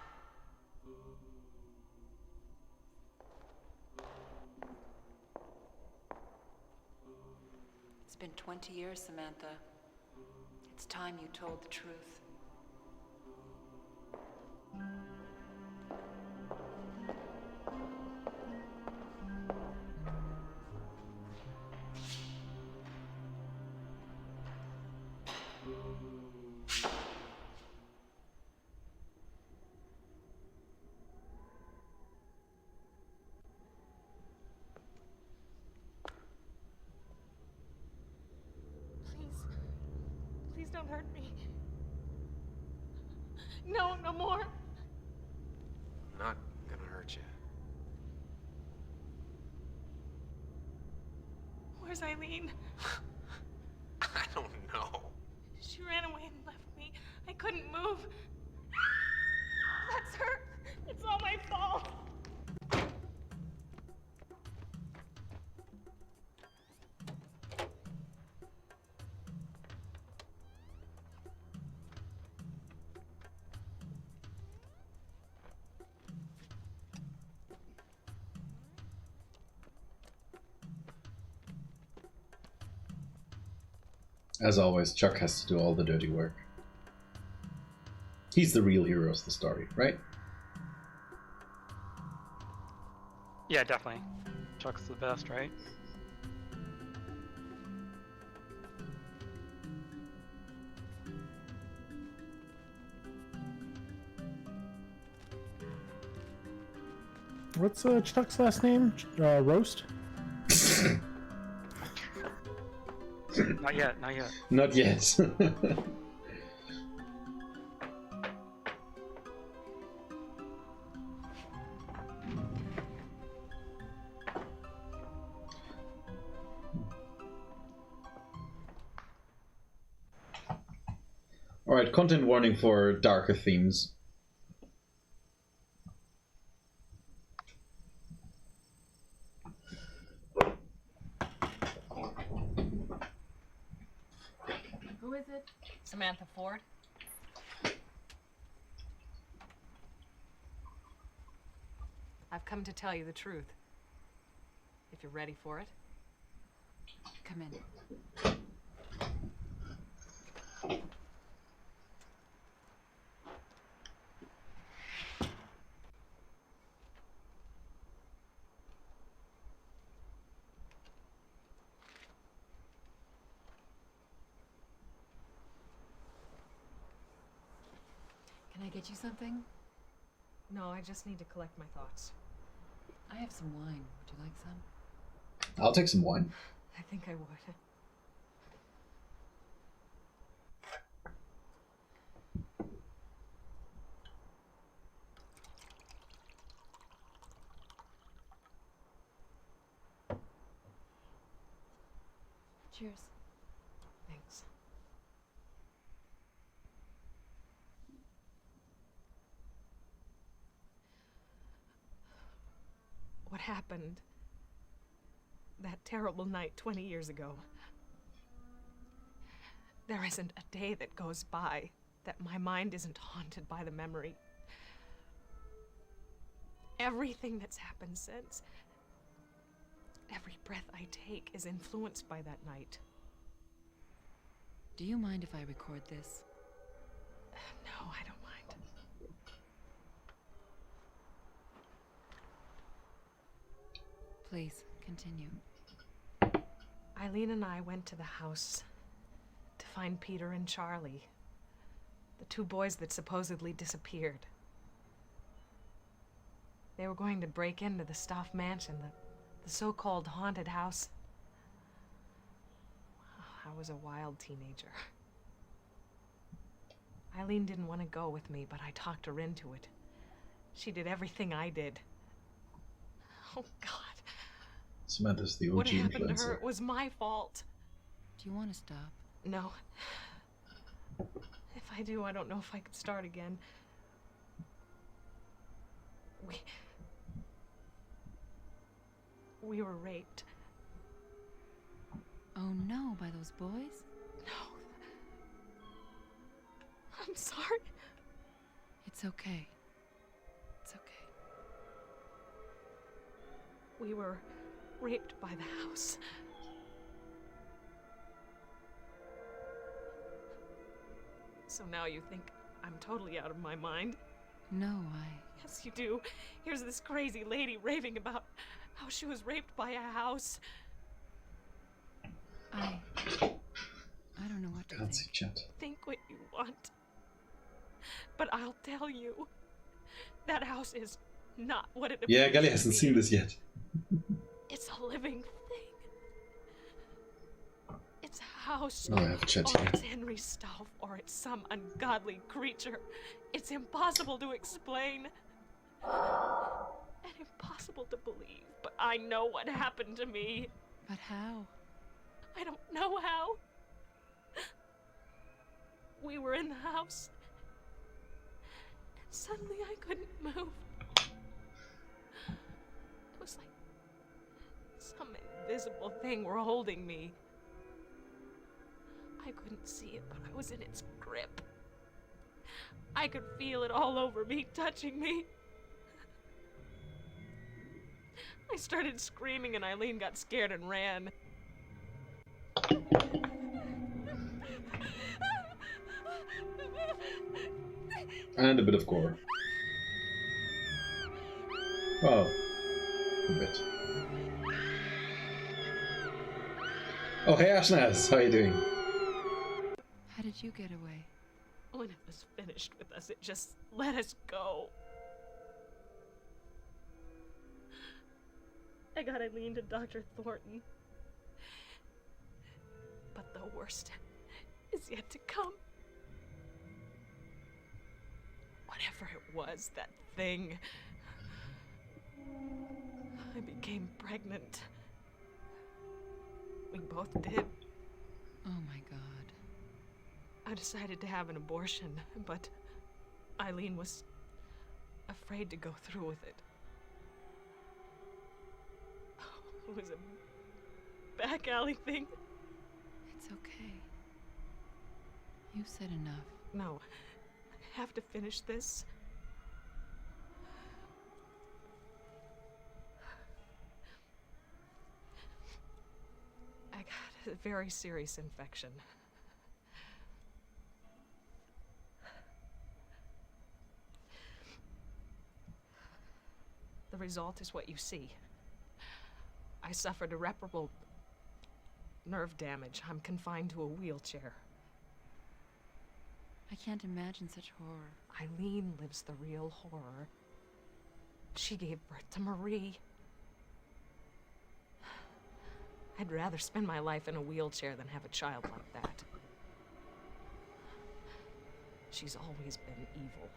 Speaker 7: It's been 20 years, Samantha. It's time you told the truth.
Speaker 13: Please don't hurt me. No, no more.
Speaker 6: I'm not gonna hurt you.
Speaker 13: Where's Eileen?
Speaker 6: I don't know.
Speaker 13: She ran away and left me. I couldn't move. That's her. It's all my fault.
Speaker 1: As always, Chuck has to do all the dirty work. He's the real hero of the story, right?
Speaker 2: Yeah, definitely. Chuck's the best, right?
Speaker 3: What's Chuck's last name? Roast?
Speaker 2: Not yet, not yet.
Speaker 1: Not yet. Alright, content warning for darker themes.
Speaker 13: Who is it? Samantha Ford. I've come to tell you the truth. If you're ready for it.
Speaker 7: Come in. Can I get you something?
Speaker 13: No, I just need to collect my thoughts.
Speaker 7: I have some wine. Would you like some?
Speaker 1: I'll take some wine.
Speaker 13: I think I would.
Speaker 7: Cheers.
Speaker 13: Thanks. What happened that terrible night 20 years ago? There isn't a day that goes by that my mind isn't haunted by the memory. Everything that's happened since, every breath I take is influenced by that night.
Speaker 7: Do you mind if I record this?
Speaker 13: No, I don't mind.
Speaker 7: Please, continue.
Speaker 13: Eileen and I went to the house to find Peter and Charlie, the two boys that supposedly disappeared. They were going to break into the Stoff mansion, the so-called haunted house. I was a wild teenager. Eileen didn't want to go with me, but I talked her into it. She did everything I did. Oh, God.
Speaker 1: Samantha's the OG
Speaker 13: What happened to
Speaker 1: influencer.
Speaker 13: her, it was my fault.
Speaker 7: Do you want to stop?
Speaker 13: No. If I do, I don't know if I could start again. We were raped.
Speaker 7: Oh no, by those boys?
Speaker 13: No. I'm sorry.
Speaker 7: It's okay. It's okay.
Speaker 13: We were raped by the house. So now you think I'm totally out of my mind?
Speaker 7: No,
Speaker 13: Yes, you do. Here's this crazy lady raving about how she was raped by a house.
Speaker 7: I don't know what to
Speaker 1: Can't see chat.
Speaker 13: Think what you want. But I'll tell you, that house is not what it
Speaker 1: Yeah,
Speaker 13: appears
Speaker 1: Gali
Speaker 13: to
Speaker 1: hasn't
Speaker 13: be.
Speaker 1: seen this yet.
Speaker 13: It's a living thing. It's a house.
Speaker 1: Oh, I have a chat
Speaker 13: or
Speaker 1: here.
Speaker 13: it's Henry Stauff, or it's some ungodly creature. It's impossible to explain. And impossible to believe. But I know what happened to me.
Speaker 7: But how?
Speaker 13: I don't know how. We were in the house. And suddenly I couldn't move. It was like some invisible thing were holding me. I couldn't see it, but I was in its grip. I could feel it all over me, touching me. I started screaming and Eileen got scared and ran.
Speaker 1: And a bit of gore. Well, a bit. Oh, hey Ashnaz, how are you doing?
Speaker 7: How did you get away?
Speaker 13: When it was finished with us, it just let us go. I got Eileen to Dr. Thornton. But the worst is yet to come. Whatever it was, that thing. I became pregnant. We both did.
Speaker 7: Oh my God.
Speaker 13: I decided to have an abortion, but Eileen was afraid to go through with it. It was a back alley thing.
Speaker 7: It's okay. You said enough.
Speaker 13: No, I have to finish this. I got a very serious infection. The result is what you see. I suffered irreparable nerve damage. I'm confined to a wheelchair.
Speaker 7: I can't imagine such horror.
Speaker 13: Eileen lives the real horror. She gave birth to Marie. I'd rather spend my life in a wheelchair than have a child like that. She's always been evil.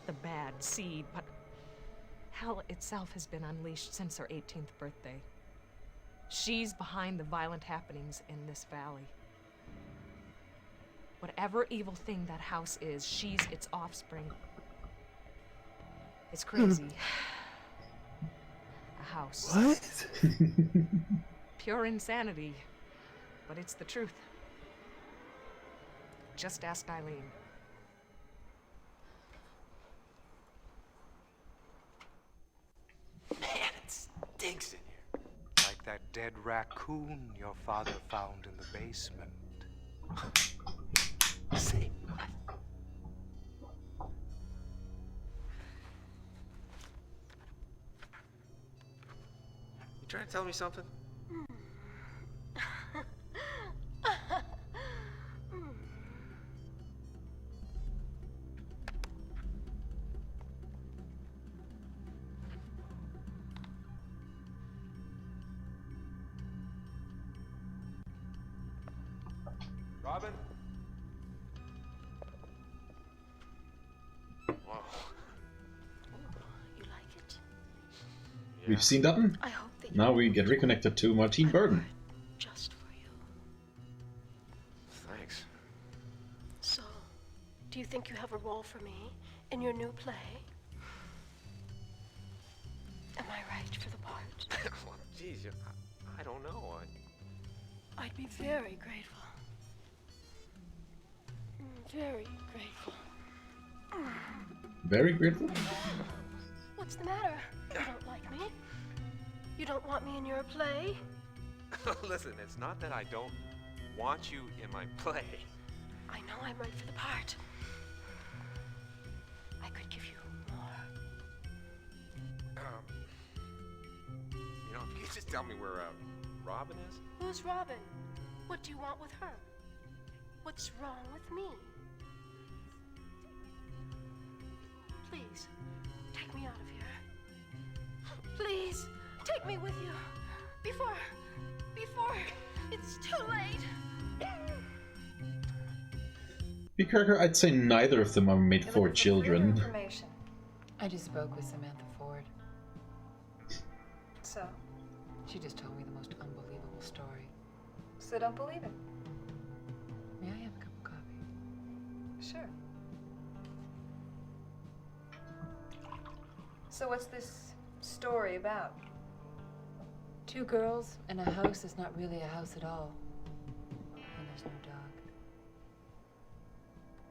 Speaker 13: The bad seed, but hell itself has been unleashed since her 18th birthday. She's behind the violent happenings in this valley. Whatever evil thing that house is, she's its offspring. It's crazy. A house.
Speaker 3: What?
Speaker 13: Pure insanity. But it's the truth. Just ask Eileen.
Speaker 16: dead raccoon your father found in the basement. Say what?
Speaker 6: You trying to tell me something? Robin? Whoa.
Speaker 17: You like it?
Speaker 1: We've seen Dutton.
Speaker 17: I hope that
Speaker 1: Now we get reconnected to Martine Burden.
Speaker 17: just for you.
Speaker 6: Thanks.
Speaker 17: So, do you think you have a role for me in your new play? Am I right for the part?
Speaker 6: Well, geez, I don't know.
Speaker 17: I'd be very grateful. Very grateful.
Speaker 1: Very grateful.
Speaker 17: What's the matter? You don't like me? You don't want me in your play?
Speaker 6: Listen, it's not that I don't want you in my play.
Speaker 17: I know I'm right for the part. I could give you more.
Speaker 6: You know, if you could just tell me where Robin is?
Speaker 17: Who's Robin? What do you want with her? What's wrong with me? Please, take me out of here. Please, take me with you. Before it's too late.
Speaker 1: Be Kirker, I'd say neither of them are made for children.
Speaker 7: I just spoke with Samantha Ford.
Speaker 18: So?
Speaker 7: She just told me the most unbelievable story.
Speaker 18: So don't believe it?
Speaker 7: May I have a cup of coffee?
Speaker 18: Sure. So what's this story about?
Speaker 7: Two girls and a house that's not really a house at all. And there's no dog.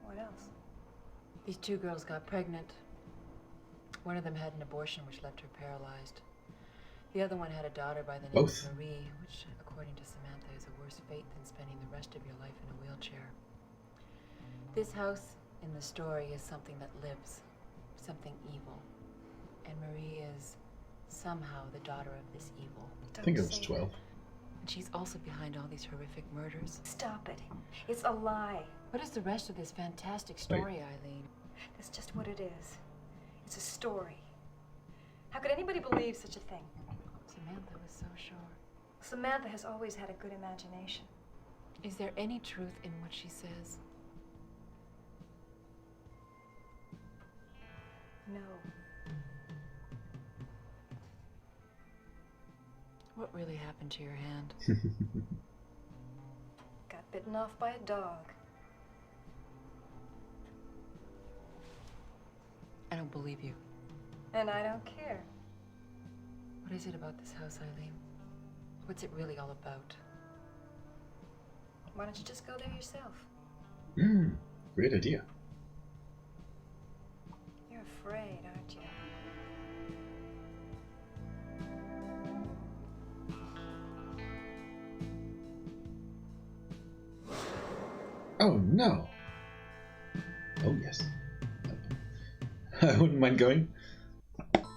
Speaker 18: What else?
Speaker 7: These two girls got pregnant. One of them had an abortion which left her paralyzed. The other one had a daughter by the name of Marie, which, according to Samantha, is a worse fate than spending the rest of your life in a wheelchair. This house in the story is something that lives, something evil. And Marie is somehow the daughter of this evil.
Speaker 1: I think it was 12.
Speaker 7: And she's also behind all these horrific murders.
Speaker 18: Stop it. It's a lie.
Speaker 7: What is the rest of this fantastic story, Eileen?
Speaker 18: That's just what it is. It's a story. How could anybody believe such a thing?
Speaker 7: Samantha was so sure.
Speaker 18: Samantha has always had a good imagination.
Speaker 7: Is there any truth in what she says?
Speaker 18: No.
Speaker 7: What really happened to your hand?
Speaker 18: Got bitten off by a dog.
Speaker 7: I don't believe you.
Speaker 18: And I don't care.
Speaker 7: What is it about this house, Eileen? What's it really all about?
Speaker 18: Why don't you just go there yourself?
Speaker 1: Great idea.
Speaker 18: You're afraid, aren't you?
Speaker 1: Oh no. Oh yes. I wouldn't mind going.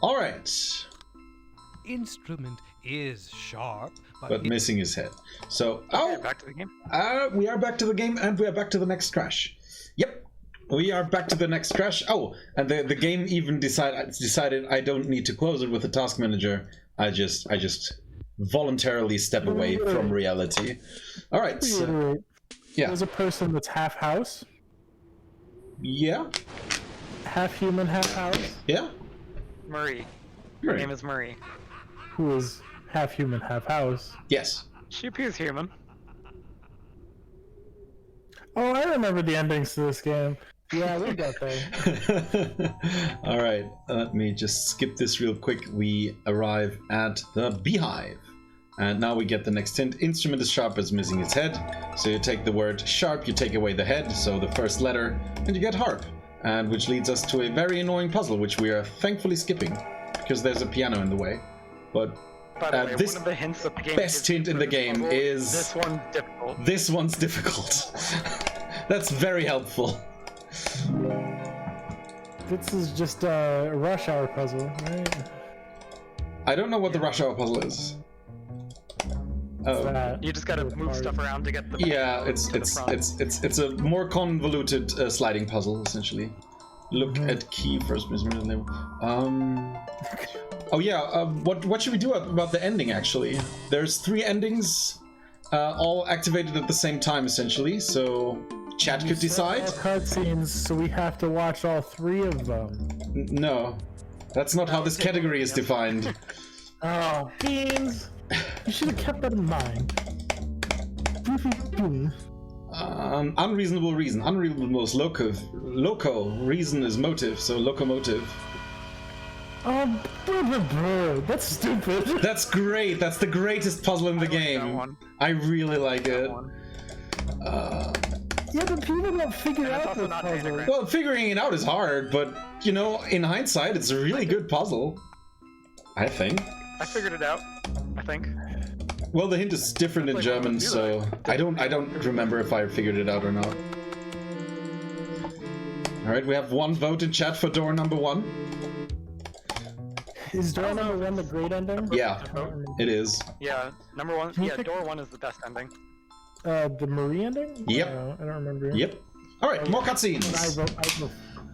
Speaker 1: All right.
Speaker 15: Instrument is sharp,
Speaker 1: But missing his head. So,
Speaker 2: back to the game.
Speaker 1: We are back to the game, and we are back to the next crash. Yep, we are back to the next crash. Oh, and the game even decided I don't need to close it with the task manager. I just voluntarily step away from reality. All right. So, yeah.
Speaker 3: There's a person that's half house.
Speaker 1: Yeah.
Speaker 3: Half human, half house.
Speaker 1: Yeah.
Speaker 2: Marie. Her name is Marie.
Speaker 3: Who is half human, half house.
Speaker 1: Yes.
Speaker 2: She appears human.
Speaker 3: Oh, I remember the endings to this game. Yeah, we got there.
Speaker 1: All right, let me just skip this real quick. We arrive at the beehive. And now we get the next hint. Instrument is sharp as missing its head. So you take the word sharp, you take away the head, so the first letter, and you get harp. And which leads us to a very annoying puzzle, which we are thankfully skipping, because there's a piano in the way. But
Speaker 2: By the way,
Speaker 1: this
Speaker 2: one of the hints that the game
Speaker 1: best
Speaker 2: gives you
Speaker 1: hint in
Speaker 2: for
Speaker 1: the
Speaker 2: this
Speaker 1: game
Speaker 2: puzzle,
Speaker 1: is
Speaker 2: this one's difficult.
Speaker 1: This one's difficult. That's very helpful.
Speaker 3: This is just a rush hour puzzle, right?
Speaker 1: I don't know what the rush hour puzzle is. Oh.
Speaker 2: You just gotta move stuff around to get the
Speaker 1: Yeah, it's a more convoluted sliding puzzle essentially. Look at key first. Oh yeah. What should we do about the ending? Actually, there's 3 endings, all activated at the same time essentially. So chat could decide.
Speaker 3: Cutscenes, so we have to watch all 3 of them.
Speaker 1: No, that's not how this category is defined.
Speaker 3: Oh, beans! You should have kept that in mind.
Speaker 1: Unreasonable reason. Unreasonable is loco. Reason is motive, so locomotive.
Speaker 3: That's stupid.
Speaker 1: That's great. That's the greatest puzzle in the game. I really like it.
Speaker 3: Yeah, but people don't figure out this puzzle.
Speaker 1: Well, figuring it out is hard, but you know, in hindsight, it's a really good puzzle. I think.
Speaker 2: I figured it out. I think.
Speaker 1: Well, the hint is different in German, so I don't remember if I figured it out or not. All right, we have 1 vote in chat for door number 1.
Speaker 3: Is door number 1 the great ending?
Speaker 1: Yeah, it is.
Speaker 2: Yeah, number 1. Yeah, door 1 is the best ending.
Speaker 3: The Marie ending?
Speaker 1: Yep.
Speaker 3: I don't remember.
Speaker 1: Yep. All right, more cutscenes.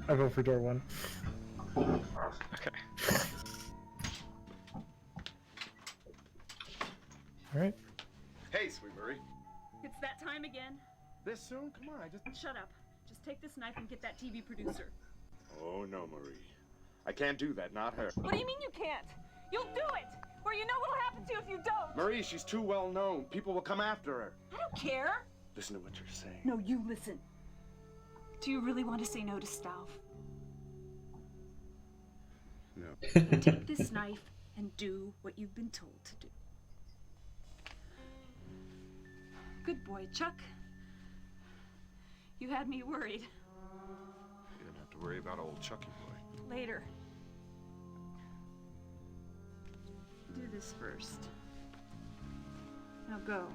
Speaker 3: I vote for door 1.
Speaker 2: Okay.
Speaker 3: All right.
Speaker 10: Hey, sweet Marie.
Speaker 19: It's that time again.
Speaker 10: This soon? Come on, I just...
Speaker 19: Shut up. Just take this knife and get that TV producer.
Speaker 10: Oh, no, Marie. I can't do that, not her.
Speaker 19: What do you mean you can't? You'll do it! Or you know what'll happen to you if you don't!
Speaker 10: Marie, she's too well known. People will come after her.
Speaker 19: I don't care!
Speaker 10: Listen to what you're saying.
Speaker 19: No, you listen. Do you really want to say no to Stauf?
Speaker 10: No.
Speaker 19: Then take this knife and do what you've been told to do. Good boy, Chuck. You had me worried.
Speaker 11: You didn't have to worry about old Chucky boy.
Speaker 19: Later. Do this first. Now go.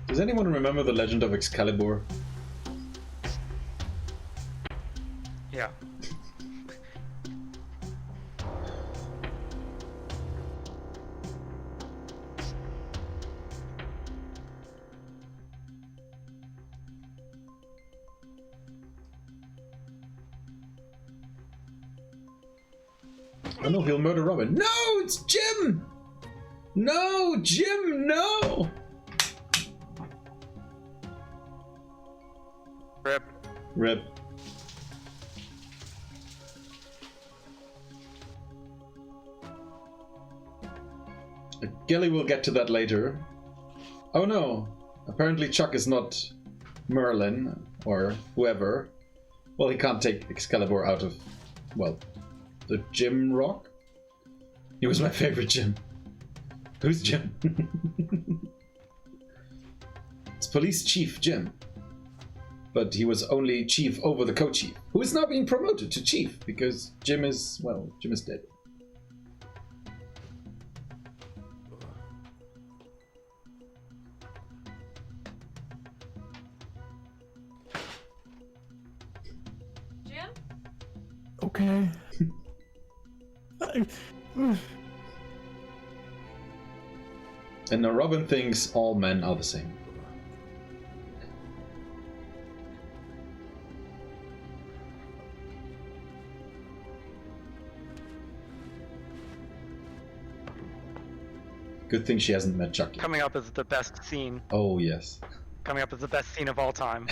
Speaker 1: Does anyone remember the Legend of Excalibur?
Speaker 2: Yeah.
Speaker 1: Oh no, he'll murder Robin. No, it's Jim! No, Jim, no!
Speaker 2: Rip.
Speaker 1: Rip. Gilly will get to that later. Oh no! Apparently Chuck is not Merlin, or whoever. Well, he can't take Excalibur out of, well, the Jim Rock? He was my favorite Jim. Who's Jim? It's Police Chief Jim. But he was only chief over the co-chief, who is now being promoted to chief because Jim is, well, Jim is dead.
Speaker 19: Jim?
Speaker 3: Okay.
Speaker 1: And now Robin thinks all men are the same. Good thing she hasn't met Chucky.
Speaker 2: Coming up is the best scene.
Speaker 1: Oh, yes.
Speaker 2: Coming up is the best scene of all time.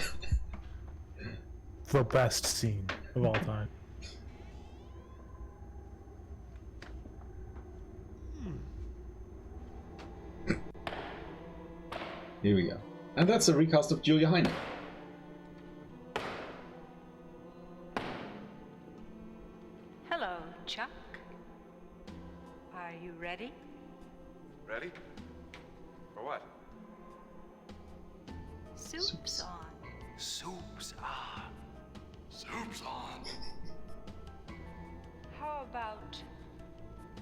Speaker 3: The best scene of all time.
Speaker 1: Here we go. And that's a recast of Julia Heine.
Speaker 17: Hello, Chuck.
Speaker 18: I
Speaker 13: Are you ready?
Speaker 11: Ready? For what?
Speaker 13: Soup's on.
Speaker 16: Soup's on. Soup's on.
Speaker 13: How about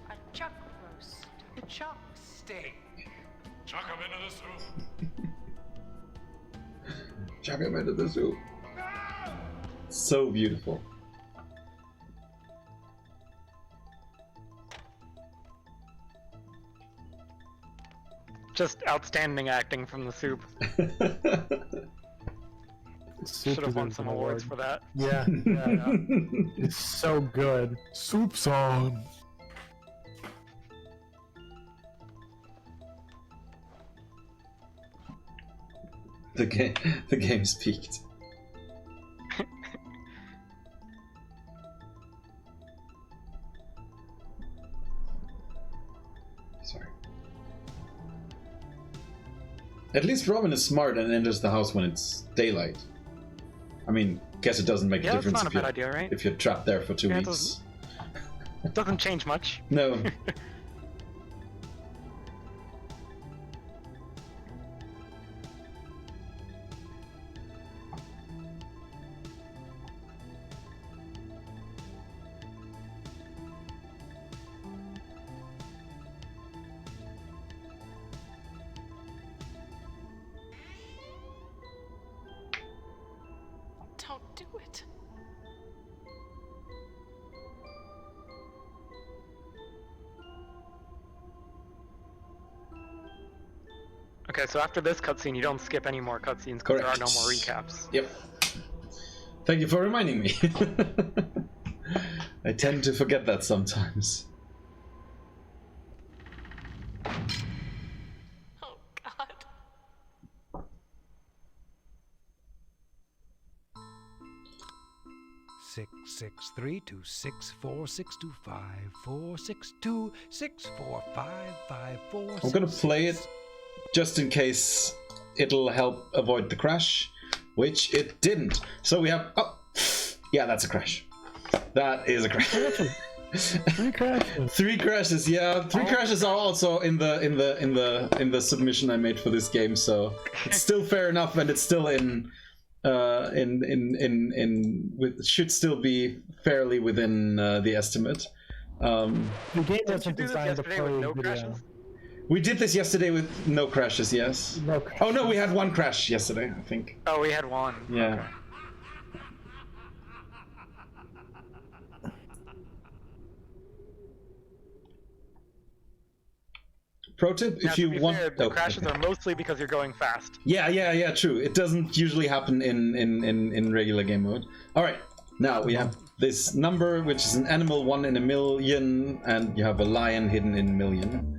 Speaker 13: a chuck roast?
Speaker 16: A chuck steak. Chuck him into the soup.
Speaker 1: Chuck him into the soup. So beautiful.
Speaker 2: Just outstanding acting from the soup. Should have won some awards for that.
Speaker 3: Yeah, yeah. It's so good. Soup's on.
Speaker 1: The game's peaked. Sorry. At least Robin is smart and enters the house when it's daylight. I mean, guess it doesn't make a difference
Speaker 2: that's not a bad idea, right?
Speaker 1: if you're trapped there for 2
Speaker 2: Yeah,
Speaker 1: weeks.
Speaker 2: It doesn't change much.
Speaker 1: No.
Speaker 17: Don't do it.
Speaker 2: Okay, so after this cutscene, you don't skip any more cutscenes because there are no more recaps.
Speaker 1: Yep. Thank you for reminding me. I tend to forget that sometimes.
Speaker 17: Oh, God.
Speaker 15: Six 632-64625-462-64554.
Speaker 1: I'm gonna play it just in case it'll help avoid the crash, which it didn't. So we have, oh, yeah, that's a crash. That is a crash.
Speaker 3: 3 crashes.
Speaker 1: 3 crashes, yeah. 3 crashes are also in the submission I made for this game, so it's still fair enough, and it's still should still be fairly within the estimate.
Speaker 3: The game
Speaker 2: Didn't you
Speaker 3: wasn't
Speaker 2: do this
Speaker 3: designed to
Speaker 2: yesterday
Speaker 3: play
Speaker 2: with no
Speaker 3: video.
Speaker 2: crashes?
Speaker 1: We did this yesterday with no crashes, yes.
Speaker 3: No crashes.
Speaker 1: Oh no, we had 1 crash yesterday, I think.
Speaker 2: Oh, we had one.
Speaker 1: Yeah.
Speaker 2: Okay.
Speaker 1: Pro tip,
Speaker 2: Now,
Speaker 1: if
Speaker 2: to
Speaker 1: you
Speaker 2: be
Speaker 1: want...
Speaker 2: fair, the
Speaker 1: oh,
Speaker 2: crashes
Speaker 1: okay.
Speaker 2: are mostly because you're going fast.
Speaker 1: Yeah, true. It doesn't usually happen in regular game mode. Alright, now we have this number, which is an animal 1 in a million, and you have a lion hidden in a million.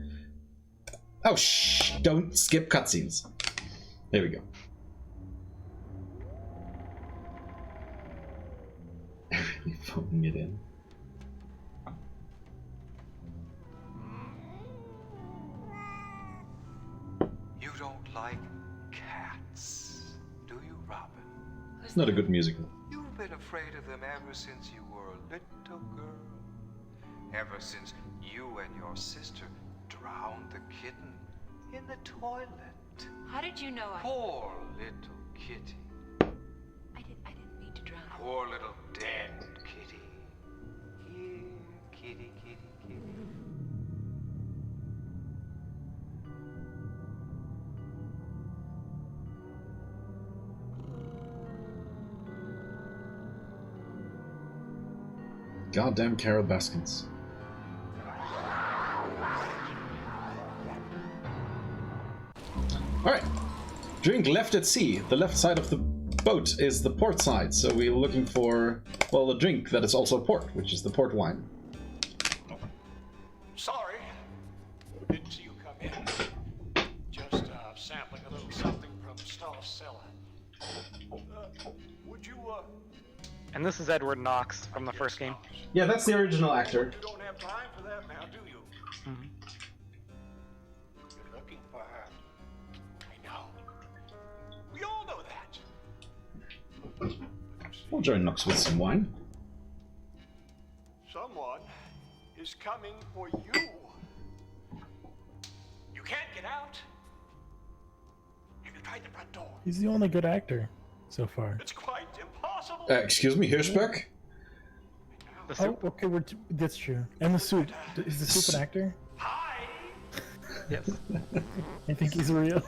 Speaker 1: Oh, shh! Don't skip cutscenes. There we go. Really phoning it in.
Speaker 16: You don't like cats, do you, Robin?
Speaker 1: It's not a good musical.
Speaker 16: You've been afraid of them ever since you were a little girl. Ever since you and your sister drowned the kitten in the toilet.
Speaker 13: How did you know I...
Speaker 16: Poor little kitty.
Speaker 13: I didn't mean to drown.
Speaker 16: Poor little dead kitty. Here, kitty, kitty, kitty.
Speaker 1: Goddamn Carol Baskins. Alright. Drink left at sea. The left side of the boat is the port side, so we're looking for, well, a drink that is also port, which is the port wine.
Speaker 9: Sorry. Didn't see you come in. Just sampling a little something from Stahl's cellar. Would you,
Speaker 2: And this is Edward Knox from the first game.
Speaker 1: Yeah, that's the original actor.
Speaker 9: You don't have time for that now, do you?
Speaker 2: Mm-hmm.
Speaker 9: You're looking for her. I know. We all know that.
Speaker 1: We'll join Knox with some wine.
Speaker 9: Someone is coming for you. inside the front door.
Speaker 3: He's the only good actor so far.
Speaker 9: It's quite impossible.
Speaker 1: Excuse me, Hirschberg?
Speaker 3: Oh, okay, that's true. And the suit. Is the suit an actor?
Speaker 2: Yes.
Speaker 3: I think he's real.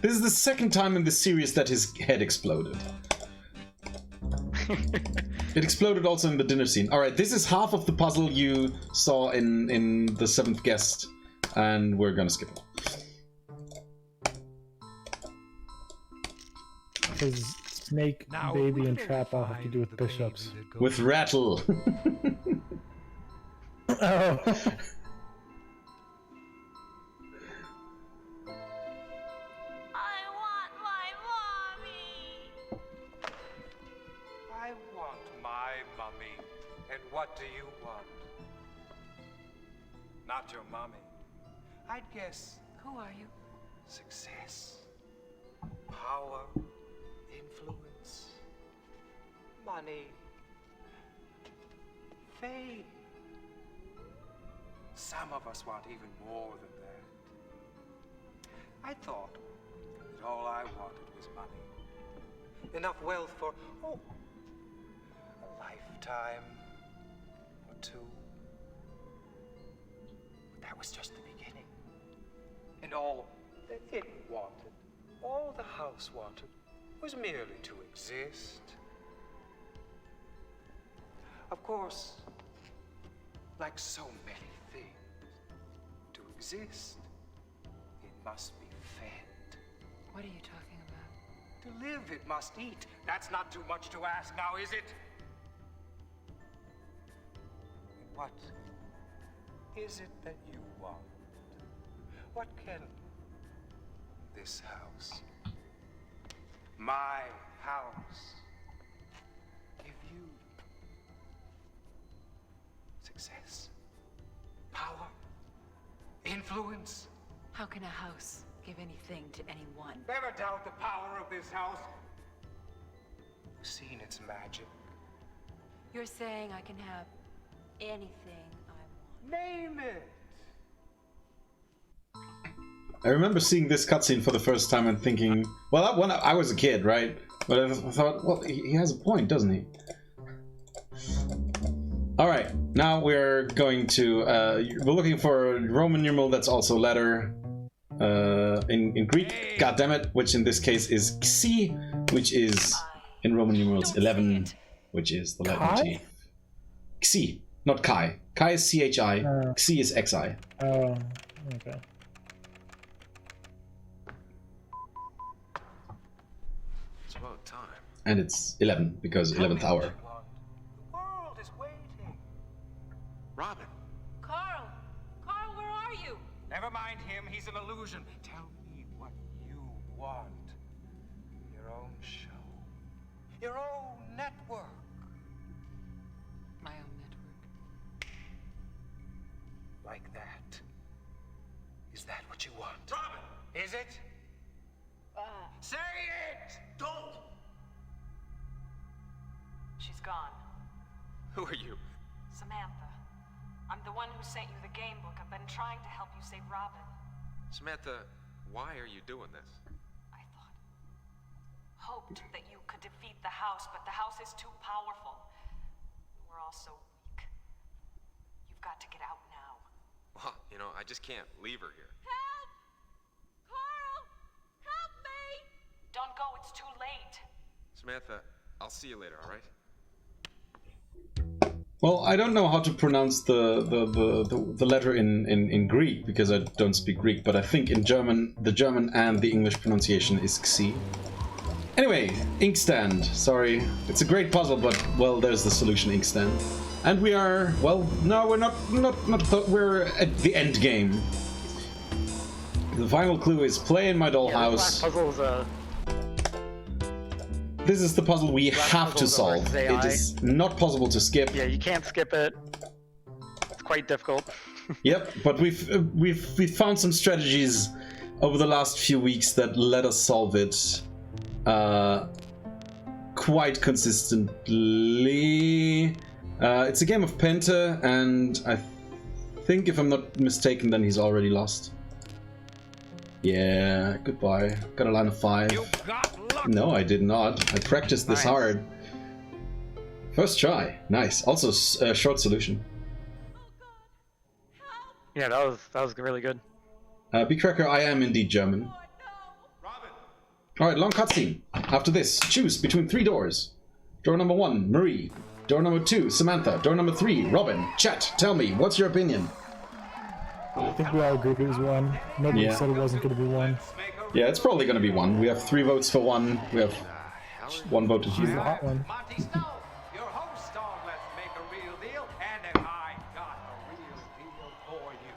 Speaker 1: This is the second time in the series that his head exploded. It exploded also in the dinner scene. Alright, this is half of the puzzle you saw in the 7th guest, and we're gonna skip it.
Speaker 3: Because Snake,
Speaker 15: Now,
Speaker 3: Baby,
Speaker 15: who
Speaker 3: and
Speaker 15: can
Speaker 3: Trap all have to
Speaker 15: find
Speaker 3: do with
Speaker 15: the baby
Speaker 3: bishops.
Speaker 15: that goes-
Speaker 1: With Rattle.
Speaker 3: Oh.
Speaker 16: I want my mummy. And what do you want? Not your mummy. I'd guess
Speaker 7: Who are you?
Speaker 16: success, power, influence, money, fame. Some of us want even more than that. I thought that all I wanted was money. Enough wealth for, a lifetime or two. But that was just the beginning. And all that it wanted, all the house wanted, was merely to exist. Of course, like so many things, to exist, it must be fed.
Speaker 7: What are you talking about?
Speaker 16: To live, it must eat. That's not too much to ask now, is it? And what is it that you want? What can this house, my house, give you? Success, power, influence.
Speaker 7: How can a house give anything to anyone?
Speaker 16: Never doubt the power of this house. You've seen its magic.
Speaker 7: You're saying I can have anything I want.
Speaker 16: Name it.
Speaker 1: I remember seeing this cutscene for the first time and thinking, well, when I was a kid, right? But I thought, well, he has a point, doesn't he? Alright, now we're going to, we're looking for a Roman numeral that's also letter in Greek, goddammit, which in this case is Xi, which is in Roman numerals 11, which is the letter T. Xi, not Kai. Kai is CHI, Xi is XI.
Speaker 3: Oh, okay.
Speaker 6: It's about time.
Speaker 1: And it's 11, because 11th hour.
Speaker 16: The world is waiting.
Speaker 6: Robin.
Speaker 13: Carl! Carl, where are you?
Speaker 16: Never mind him, he's an illusion. Tell me what you want. Your own show. Your own network.
Speaker 7: My own network.
Speaker 16: Like that. Is that what you want? Robin! Is it? Say it! Don't!
Speaker 13: She's gone.
Speaker 6: Who are you?
Speaker 13: Samantha. I'm the one who sent you the game book. I've been trying to help you save Robin.
Speaker 6: Samantha, why are you doing this?
Speaker 13: Hoped that you could defeat the house, but the house is too powerful. We're all so weak. You've got to get out now.
Speaker 6: Well, you know, I just can't leave her here.
Speaker 13: Help! Carl! Help me! Don't go, it's too late.
Speaker 6: Samantha, I'll see you later, all right?
Speaker 1: Well, I don't know how to pronounce the letter in Greek because I don't speak Greek, but I think in German, the German and the English pronunciation is Xi. Anyway, inkstand. Sorry, it's a great puzzle, but well, there's the solution, inkstand. And we are, well, no, we're not we're at the end game. The final clue is play in my dollhouse. This is the puzzle we have to solve. It is not possible to skip.
Speaker 2: Yeah, you can't skip it. It's quite difficult.
Speaker 1: Yep, but we've found some strategies over the last few weeks that let us solve it quite consistently. It's a game of Penta, and I think if I'm not mistaken, then he's already lost. Yeah, goodbye. Got a line of 5. No, I did not. I practiced this hard. First try. Nice. Also, short solution.
Speaker 2: Yeah, that was really good.
Speaker 1: B-Cracker, I am indeed German. Alright, long cutscene. After this, choose between 3 doors. Door number 1, Marie. Door number 2, Samantha. Door number 3, Robin. Chat, tell me, what's your opinion?
Speaker 3: I think we all agreed it was 1. Nobody
Speaker 1: Yeah.
Speaker 3: said it wasn't going to be 1.
Speaker 1: Yeah, it's probably going to be 1. We have 3 votes for 1. We have 1 vote to
Speaker 3: She's
Speaker 1: choose.
Speaker 3: the hot one.
Speaker 16: Your host on Let's Make a Real Deal, and I got a real deal for you.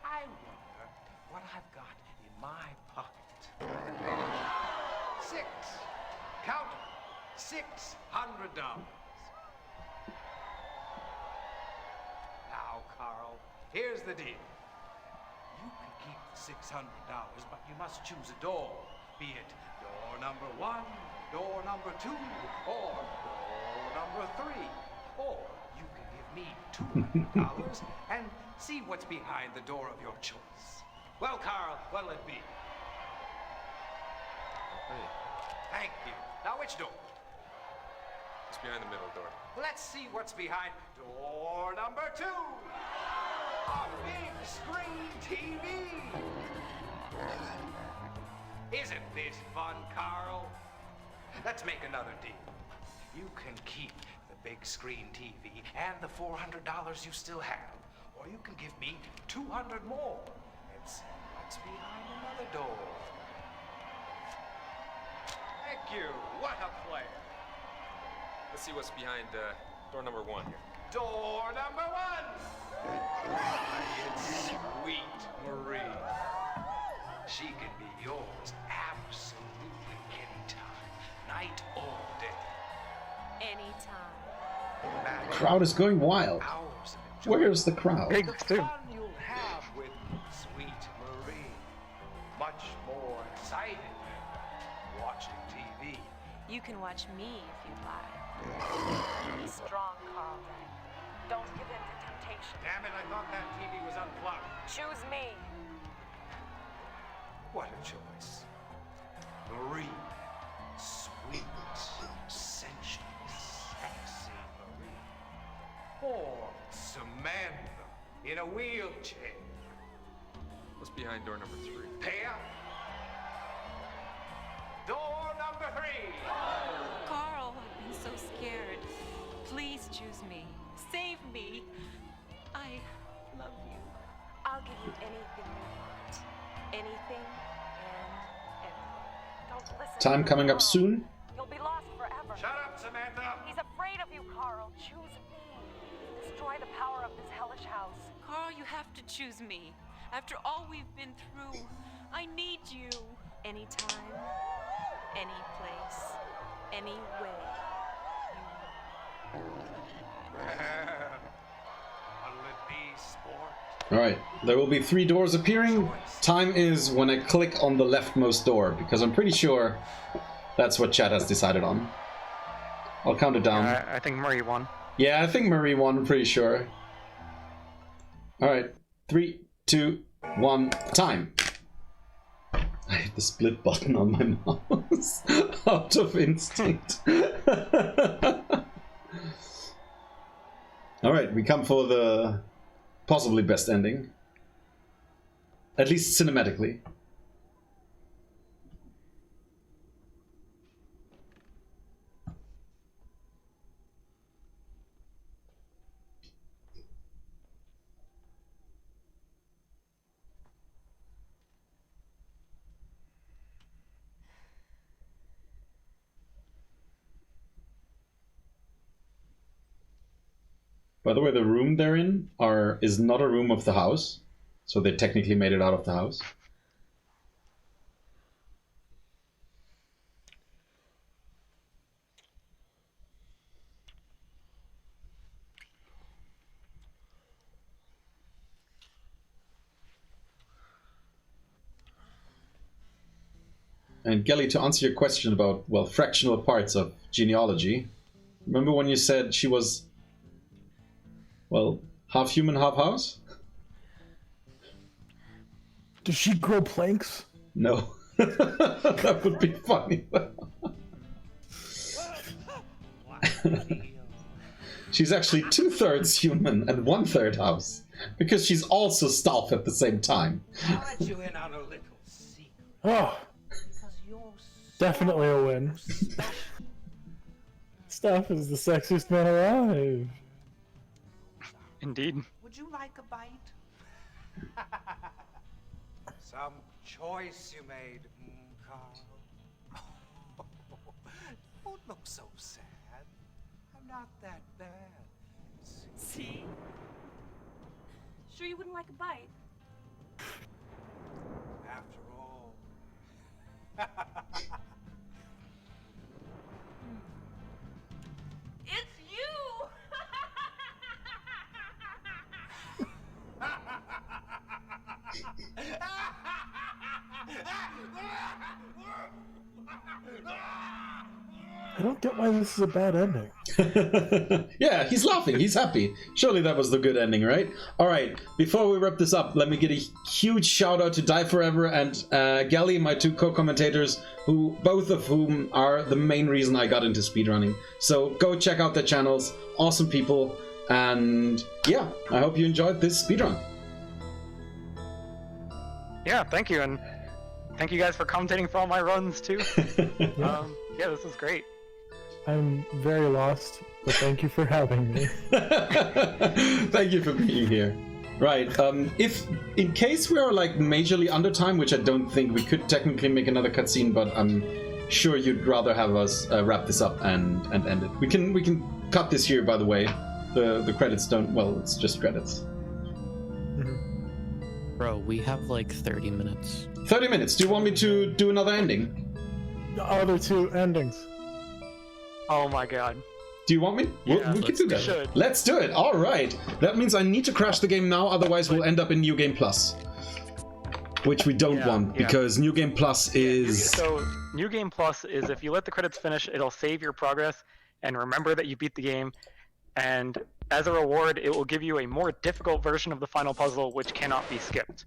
Speaker 16: I wonder what I've got in my pocket. 6. Count it. $600. Now, Carl, here's the deal. You can keep the $600, but you must choose a door. Be it door number 1, door number 2, or door number 3. Or you can give me $200 and see what's behind the door of your choice. Well, Carl, what'll it be? Thank you. Now, which door?
Speaker 6: It's behind the middle door.
Speaker 16: Let's see what's behind door number 2. A big screen TV. Isn't this fun, Carl? Let's make another deal. You can keep the big screen TV and the $400 you still have. Or you can give me $200 more and see what's behind another door. Thank you. What a player.
Speaker 6: Let's see what's behind door number 1 here.
Speaker 16: Door number 1. It's sweet Marie. She can be yours absolutely anytime, night or day.
Speaker 13: Anytime.
Speaker 1: Crowd is going wild. Where's the crowd?
Speaker 16: The fun you'll have with sweet Marie. Much more exciting than watching TV.
Speaker 13: You can watch me if you'd like.
Speaker 19: Be strong, Carl. Don't give in to temptation.
Speaker 16: Damn it, I thought that TV was unplugged.
Speaker 19: Choose me.
Speaker 16: What a choice. Marie. Sweet, sensual, sexy Marie. Or Samantha in a wheelchair.
Speaker 6: What's behind door number 3?
Speaker 16: Pear. Door number 3.
Speaker 7: Carl, I've been so scared. Please choose me. Save me. I love you.
Speaker 19: I'll give you anything you want. Anything and everything. Don't listen.
Speaker 1: Time
Speaker 19: to
Speaker 1: coming up
Speaker 19: Carl.
Speaker 1: soon.
Speaker 19: You'll be lost forever.
Speaker 16: Shut up, Samantha.
Speaker 19: He's afraid of you, Carl. Choose me. Destroy the power of this hellish house.
Speaker 7: Carl, you have to choose me. After all we've been through, I need you.
Speaker 13: Anytime, any place, any way.
Speaker 16: What'll it be, sport?
Speaker 1: Alright, there will be 3 doors appearing. Time is when I click on the leftmost door, because I'm pretty sure that's what chat has decided on. I'll count it down.
Speaker 2: I think Murray won.
Speaker 1: Yeah, I think Marie won, I'm pretty sure. Alright, 3, 2, 1, time. I hit the split button on my mouse out of instinct. Alright, we come for the possibly best ending. At least cinematically. By the way, the room they're in is not a room of the house, so they technically made it out of the house. And Gelly, to answer your question about, well, fractional parts of genealogy, remember when you said she was, well, half human, half house?
Speaker 3: Does she grow planks?
Speaker 1: No. That would be funny. She's actually 2/3 human and 1/3 house. Because she's also Staff at the same time.
Speaker 16: I'll let you in on a little secret.
Speaker 3: Oh, definitely a win. Staff is the sexiest man alive.
Speaker 2: Indeed.
Speaker 16: Would you like a bite? Some choice you made, Carl. Don't look so sad. I'm not that bad.
Speaker 5: See? Sure you wouldn't like a bite?
Speaker 16: After all.
Speaker 5: It's you!
Speaker 3: I don't get why this is a bad ending.
Speaker 1: Yeah, he's laughing, he's happy. Surely that was the good ending, right? Alright, before we wrap this up, let me give a huge shout out to Die Forever and Gally, my two co-commentators, who both of whom are the main reason I got into speedrunning. So go check out their channels, awesome people, and yeah, I hope you enjoyed this speedrun.
Speaker 2: Yeah, thank you, and thank you guys for commentating for all my runs too. Yeah, this is great.
Speaker 3: I'm very lost, but thank you for having me.
Speaker 1: Thank you for being here. Right, if in case we are like majorly under time, which I don't think we could technically make another cutscene, but I'm sure you'd rather have us wrap this up and end it. We can cut this here, by the way. The credits don't. Well, it's just credits.
Speaker 20: Bro, we have like 30 minutes.
Speaker 1: 30 minutes. Do you want me to do another ending?
Speaker 3: The other two endings.
Speaker 2: Oh my god.
Speaker 1: Do you want me?
Speaker 2: Yeah,
Speaker 1: we can do that.
Speaker 2: should.
Speaker 1: Let's do it. All right. That means I need to crash the game now, otherwise we'll end up in New Game Plus, which we don't want because New Game Plus is.
Speaker 2: So New Game Plus is if you let the credits finish, it'll save your progress and remember that you beat the game, and as a reward, it will give you a more difficult version of the final puzzle, which cannot be skipped.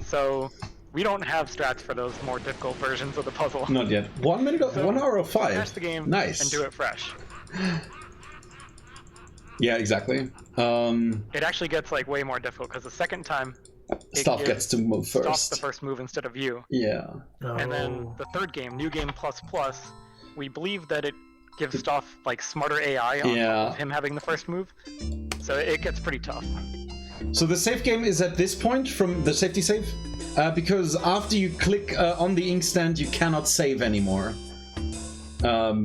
Speaker 2: So we don't have strats for those more difficult versions of the puzzle.
Speaker 1: Not yet. 1 minute, 1 hour or 5.
Speaker 2: Crash the game
Speaker 1: nice.
Speaker 2: And do it fresh.
Speaker 1: Yeah, exactly.
Speaker 2: It actually gets like way more difficult because the second time
Speaker 1: Staff gets to move first.
Speaker 2: Staff the first move instead of you.
Speaker 1: Yeah.
Speaker 2: And then the third game, New Game Plus Plus, we believe that it gives Staff like smarter AI on top of him having the first move. So it gets pretty tough.
Speaker 1: So the save game is at this point from the safety save, because after you click on the inkstand, you cannot save anymore.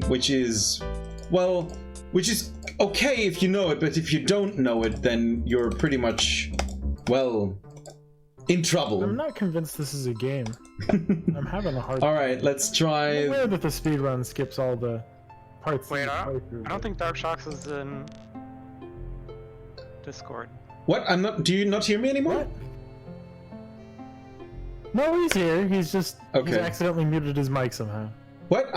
Speaker 1: Which is, well, which is okay if you know it, but if you don't know it, then you're pretty much, well, in trouble.
Speaker 3: I'm not convinced this is a game. I'm having a hard time.
Speaker 1: Alright, let's try.
Speaker 3: I'm aware that the speedrun skips all the parts.
Speaker 2: Wait, I don't think darkshoxx is in Discord.
Speaker 1: What? I'm not. Do you not hear me anymore?
Speaker 3: What? No, he's here. He's just he's accidentally muted his mic somehow.
Speaker 1: What?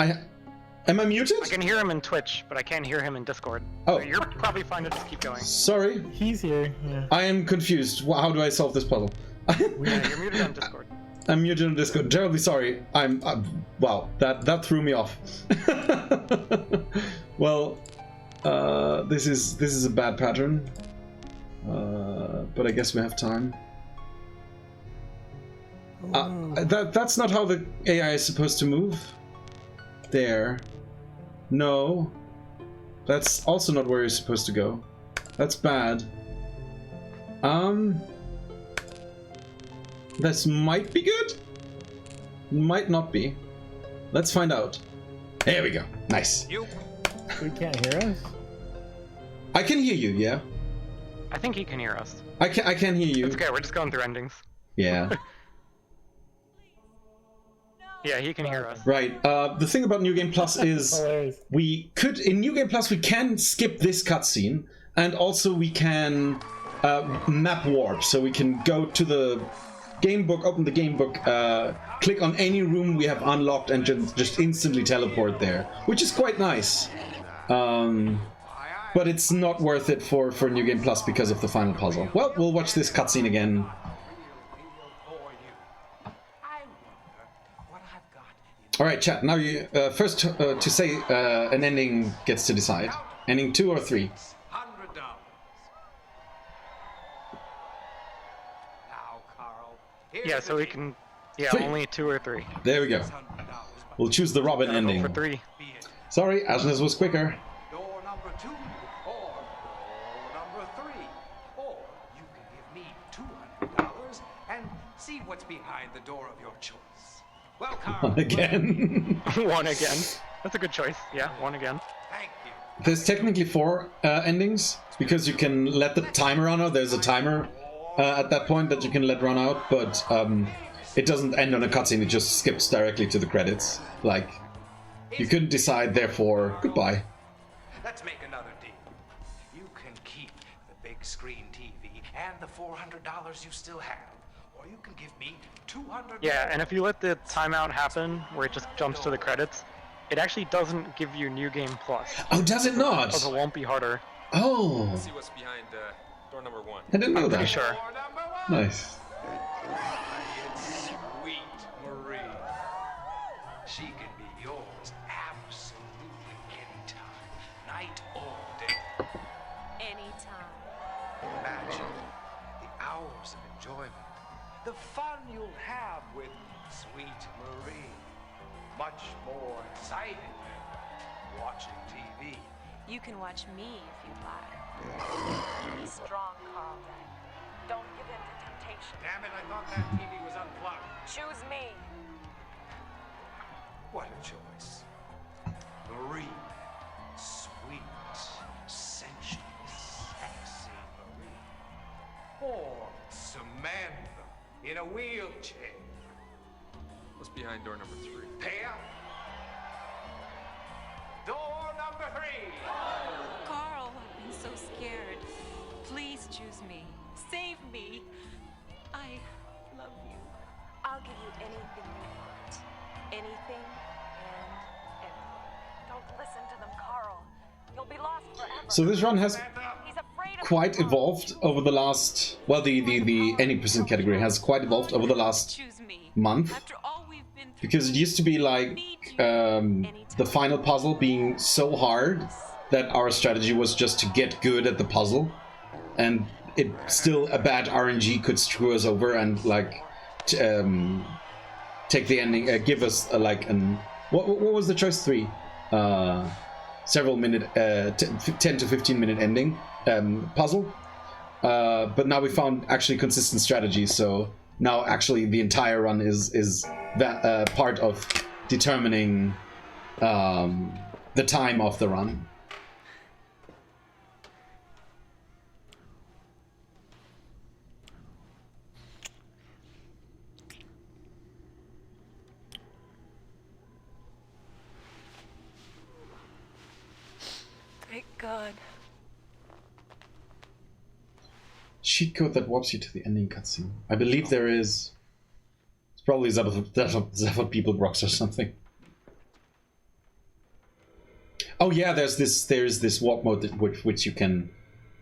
Speaker 1: Am I muted?
Speaker 2: I can hear him in Twitch, but I can't hear him in Discord.
Speaker 1: Oh.
Speaker 2: So you're probably fine to just keep going.
Speaker 1: Sorry.
Speaker 3: He's here. Yeah.
Speaker 1: I am confused. How do I solve this puzzle?
Speaker 2: Yeah, you're muted on Discord.
Speaker 1: I'm muted on Discord. Terribly sorry. Wow, that threw me off. Well, this is a bad pattern. But I guess we have time. That's not how the AI is supposed to move. There. No. That's also not where you're supposed to go. That's bad. This might be good. Might not be. Let's find out. There we go. Nice.
Speaker 3: We can't hear us?
Speaker 1: I can hear you, yeah.
Speaker 2: I think he can hear us.
Speaker 1: I can hear you.
Speaker 2: It's okay, we're just going through endings.
Speaker 1: Yeah.
Speaker 2: Yeah, he can hear us.
Speaker 1: Right. The thing about New Game Plus is we could in New Game Plus we can skip this cutscene, and also we can map warp, so we can go to the game book, open the game book, click on any room we have unlocked, and just instantly teleport there, which is quite nice. But it's not worth it for New Game Plus because of the final puzzle. Well, we'll watch this cutscene again. All right, chat. Now you first to say an ending gets to decide. Ending 2 or 3.
Speaker 16: $100. Now, Carl.
Speaker 2: Yeah, so we can. Yeah,
Speaker 1: 3.
Speaker 2: only 2 or 3.
Speaker 1: There we go. We'll choose the Robin
Speaker 2: Gotta
Speaker 1: ending.
Speaker 2: go for 3.
Speaker 1: Sorry, Ashness was quicker.
Speaker 16: Door number 2 or door number 3. Or you can give me $200 and see what's behind the door of your choice. Well, Carl.
Speaker 1: One again.
Speaker 2: 1 again. That's a good choice. Yeah, 1 again.
Speaker 16: Thank you.
Speaker 1: There's technically 4 endings because you can let the timer run out. There's a timer at that point that you can let run out, but it doesn't end on a cutscene. It just skips directly to the credits. Like, you couldn't decide, therefore, goodbye.
Speaker 16: Let's make another deal. You can keep the big screen TV and the $400 you still have, or you can give me $200.
Speaker 2: Yeah, and if you let the timeout happen, where it just jumps to the credits, it actually doesn't give you New Game Plus.
Speaker 1: Oh, does it not?
Speaker 2: So it won't be harder.
Speaker 1: Oh.
Speaker 6: Let's see what's behind door number 1.
Speaker 1: I didn't know
Speaker 2: I'm pretty
Speaker 1: that.
Speaker 2: sure.
Speaker 1: Nice.
Speaker 16: It's sweet Marie. She can be yours absolutely anytime, night or day.
Speaker 13: Anytime.
Speaker 16: Imagine the hours of enjoyment, the fun you'll have with sweet Marie. Much more exciting than watching TV.
Speaker 19: You can watch me if you'd like.
Speaker 13: Be strong, Carl. Don't give in to temptation.
Speaker 16: Damn it, I thought that TV was unplugged.
Speaker 13: Choose me.
Speaker 16: What a choice. Marie. Sweet, sensual, sexy Marie. Or Samantha in a wheelchair.
Speaker 6: What's behind door number 3?
Speaker 16: Pay up. Door number 3.
Speaker 7: Carl, I've been so scared. Please choose me. Save me. I love you.
Speaker 19: I'll give you anything you want. Anything and everything.
Speaker 13: Don't listen to them, Carl. You'll be lost forever.
Speaker 1: So this run has
Speaker 13: He's afraid of
Speaker 1: quite evolved over the last... Well, the any percent category has quite evolved over the last month. Because it used to be like the final puzzle being so hard that our strategy was just to get good at the puzzle. And it still, a bad RNG could screw us over and like take the ending, give us like an... What was the choice 3? Several minute, 10 to 15 minute ending puzzle. But now we found actually consistent strategies, so now actually the entire run is that part of determining the time of the run.
Speaker 19: Thank God.
Speaker 1: Cheat code that warps you to the ending cutscene. I believe there is. It's probably Zephyr People Rocks or something. Oh yeah, there's this warp mode which you can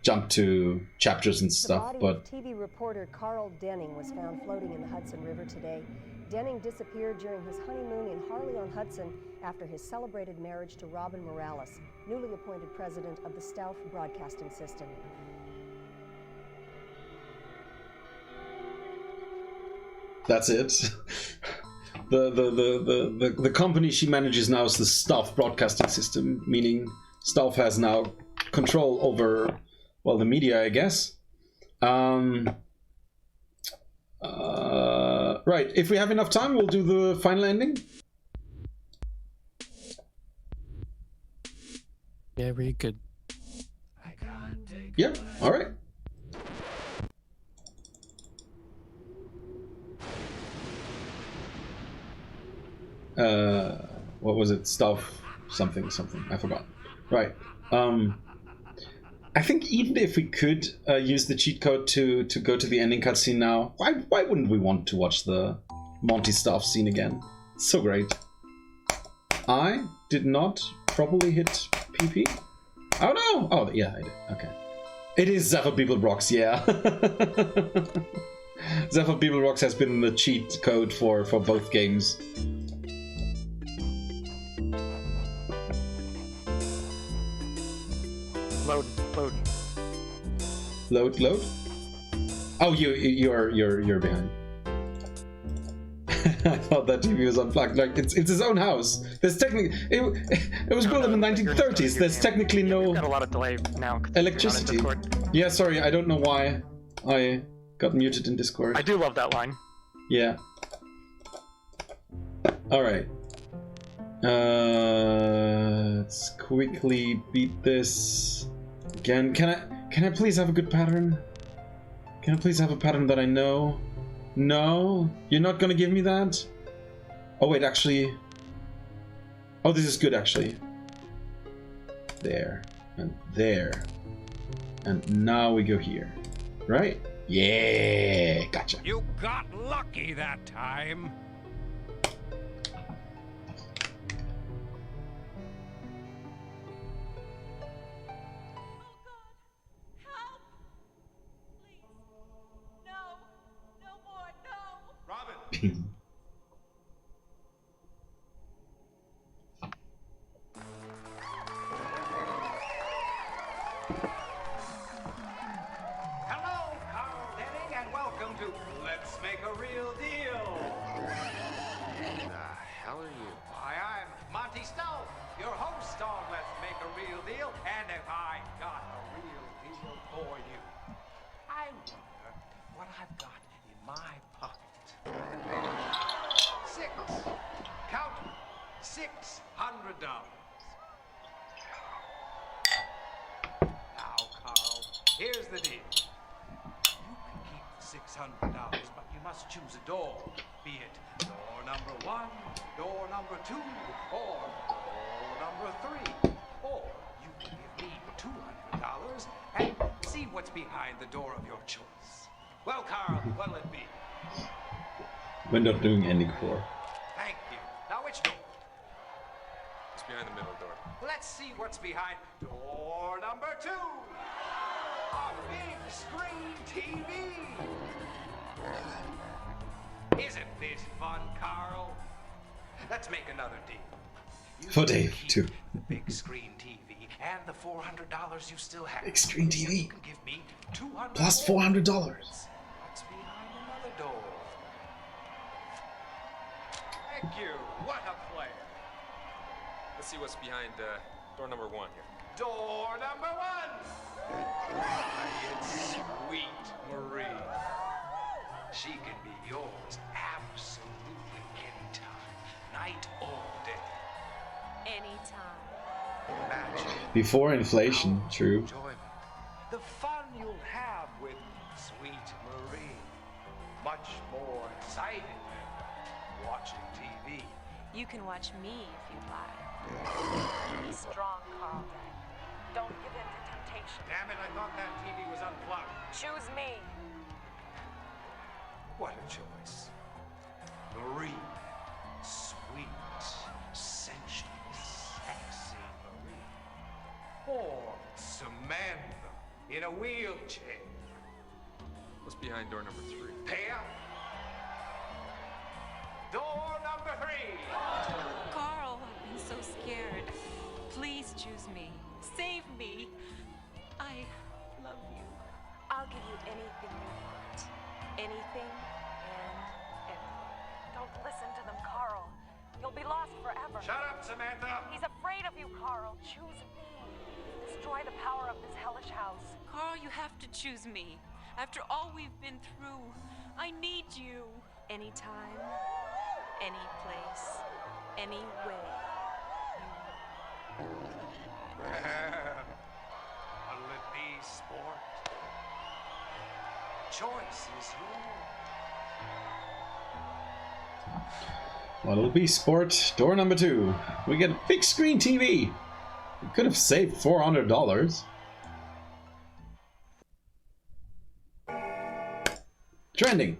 Speaker 1: jump to chapters and stuff.
Speaker 4: The body of TV reporter Carl Denning was found floating in the Hudson River today. Denning disappeared during his honeymoon in Harley-on-Hudson after his celebrated marriage to Robin Morales, newly appointed president of the Stauff Broadcasting System.
Speaker 1: That's it. The company she manages now is the Stauff Broadcasting System, meaning Stauff has now control over, well, the media, I guess. Right, if we have enough time, we'll do the final ending.
Speaker 20: Yeah, very good.
Speaker 1: Yeah, all right. What was it? Stuff, something, I forgot. Right. I think even if we could use the cheat code to go to the ending cutscene now, why wouldn't we want to watch the Monty Stuff scene again? So great. I did not properly hit PP. Oh no! Oh yeah, I did. Okay. It is Zephyr People Rocks, yeah. Zephyr People Rocks has been the cheat code for both games. Load, load. Oh, you're behind. I thought that TV was unplugged. Like it's his own house. There's technically it was built in the 1930s. There's technically no.
Speaker 2: We've got a lot of delay now. 'Cause
Speaker 1: Electricity.
Speaker 2: you're not in Discord.
Speaker 1: Yeah, sorry, I don't know why I got muted in Discord.
Speaker 2: I do love that line.
Speaker 1: Yeah. All right. Let's quickly beat this again. Can I please have a good pattern? Can I please have a pattern that I know? No, you're not gonna give me that? Oh wait, actually. Oh, this is good actually. There and there. And now we go here, right? Yeah, gotcha.
Speaker 15: You got lucky that time.
Speaker 16: Hello, Carl Denning, and welcome to Let's Make a Real Deal.
Speaker 6: Who the hell are you?
Speaker 16: Hi, I'm Monty Stone, your host on Let's Make a Real Deal, and if I got a real deal for you, I wonder what I've got in my pocket. Count $600. Now, Carl, here's the deal. You can keep the $600, but you must choose a door. Be it door number 1, door number 2, or door number 3. Or you can give me $200 and see what's behind the door of your choice. Well, Carl, what'll it be?
Speaker 1: We're not doing any core.
Speaker 16: Thank you. Now, which door?
Speaker 6: It's behind the middle door.
Speaker 16: Let's see what's behind door number 2. A big screen TV. Isn't this fun, Carl? Let's make another deal. You
Speaker 1: For Dave, too.
Speaker 16: the big screen TV and the $400 you still have.
Speaker 1: Big screen TV.
Speaker 16: You can give me $200
Speaker 1: Plus $400.
Speaker 16: What's behind another door? Thank you. What a player.
Speaker 6: Let's see what's behind door number 1 here.
Speaker 16: Door number 1. Why, it's sweet Marie. She can be yours absolutely anytime, night or day.
Speaker 19: Anytime.
Speaker 16: Imagine
Speaker 1: Before inflation, true.
Speaker 16: enjoyment, the fun you'll have with sweet Marie. Much more exciting than watching TV.
Speaker 19: You can watch me if you'd like. Be strong, Carl. Don't give in to temptation.
Speaker 16: Damn it, I thought that TV was unplugged.
Speaker 19: Choose me.
Speaker 16: What a choice. Marie. Sweet, sensual, sexy Marie. Or Samantha in a wheelchair.
Speaker 6: What's behind door number 3?
Speaker 16: Pay up. Door number 3.
Speaker 7: Carl, I've been so scared. Please choose me. Save me. I love you.
Speaker 19: I'll give you anything you want. Anything and everything. Don't listen to them, Carl. You'll be lost forever.
Speaker 16: Shut up, Samantha.
Speaker 19: He's afraid of you, Carl. Choose me. Destroy the power of this hellish house.
Speaker 7: Carl, you have to choose me. After all we've been through, I need you.
Speaker 19: Anytime, any place, any way.
Speaker 16: What'll it be, sport? Choice is yours.
Speaker 1: What'll it be, sport? Door number 2. We get a big screen TV. We could have saved $400. Trending.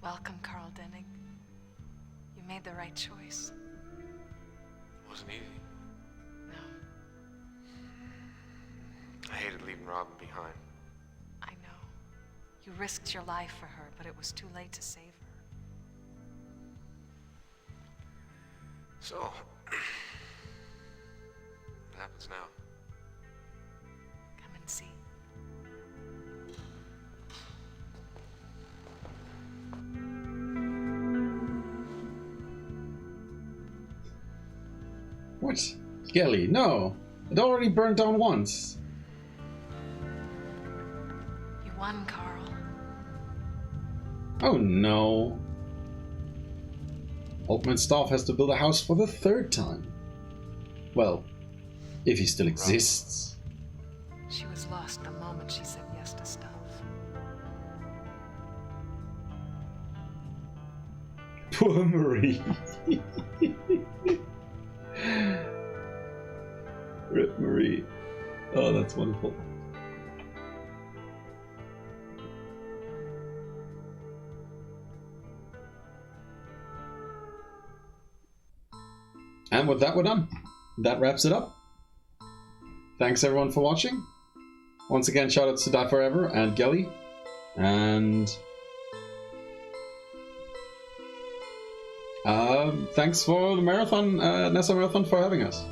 Speaker 13: Welcome, Carl Denning. You made the right choice.
Speaker 6: It wasn't easy.
Speaker 13: No,
Speaker 6: I hated leaving Robin behind.
Speaker 13: I know. You risked your life for her, but it was too late to save her.
Speaker 6: So, what happens now?
Speaker 13: Come and see.
Speaker 1: What? Kelly, no. It already burned down once.
Speaker 13: You won, Carl.
Speaker 1: Oh no. Old Staff has to build a house for the 3rd time. Well, if he still exists.
Speaker 13: She was lost the moment she said yes to stuff.
Speaker 1: Poor Marie. Rip Marie. Oh, that's wonderful. And with that, we're done. That wraps it up. Thanks everyone for watching. Once again, shoutouts to Die Forever and Gelly. And thanks for the marathon, NASA Marathon, for having us.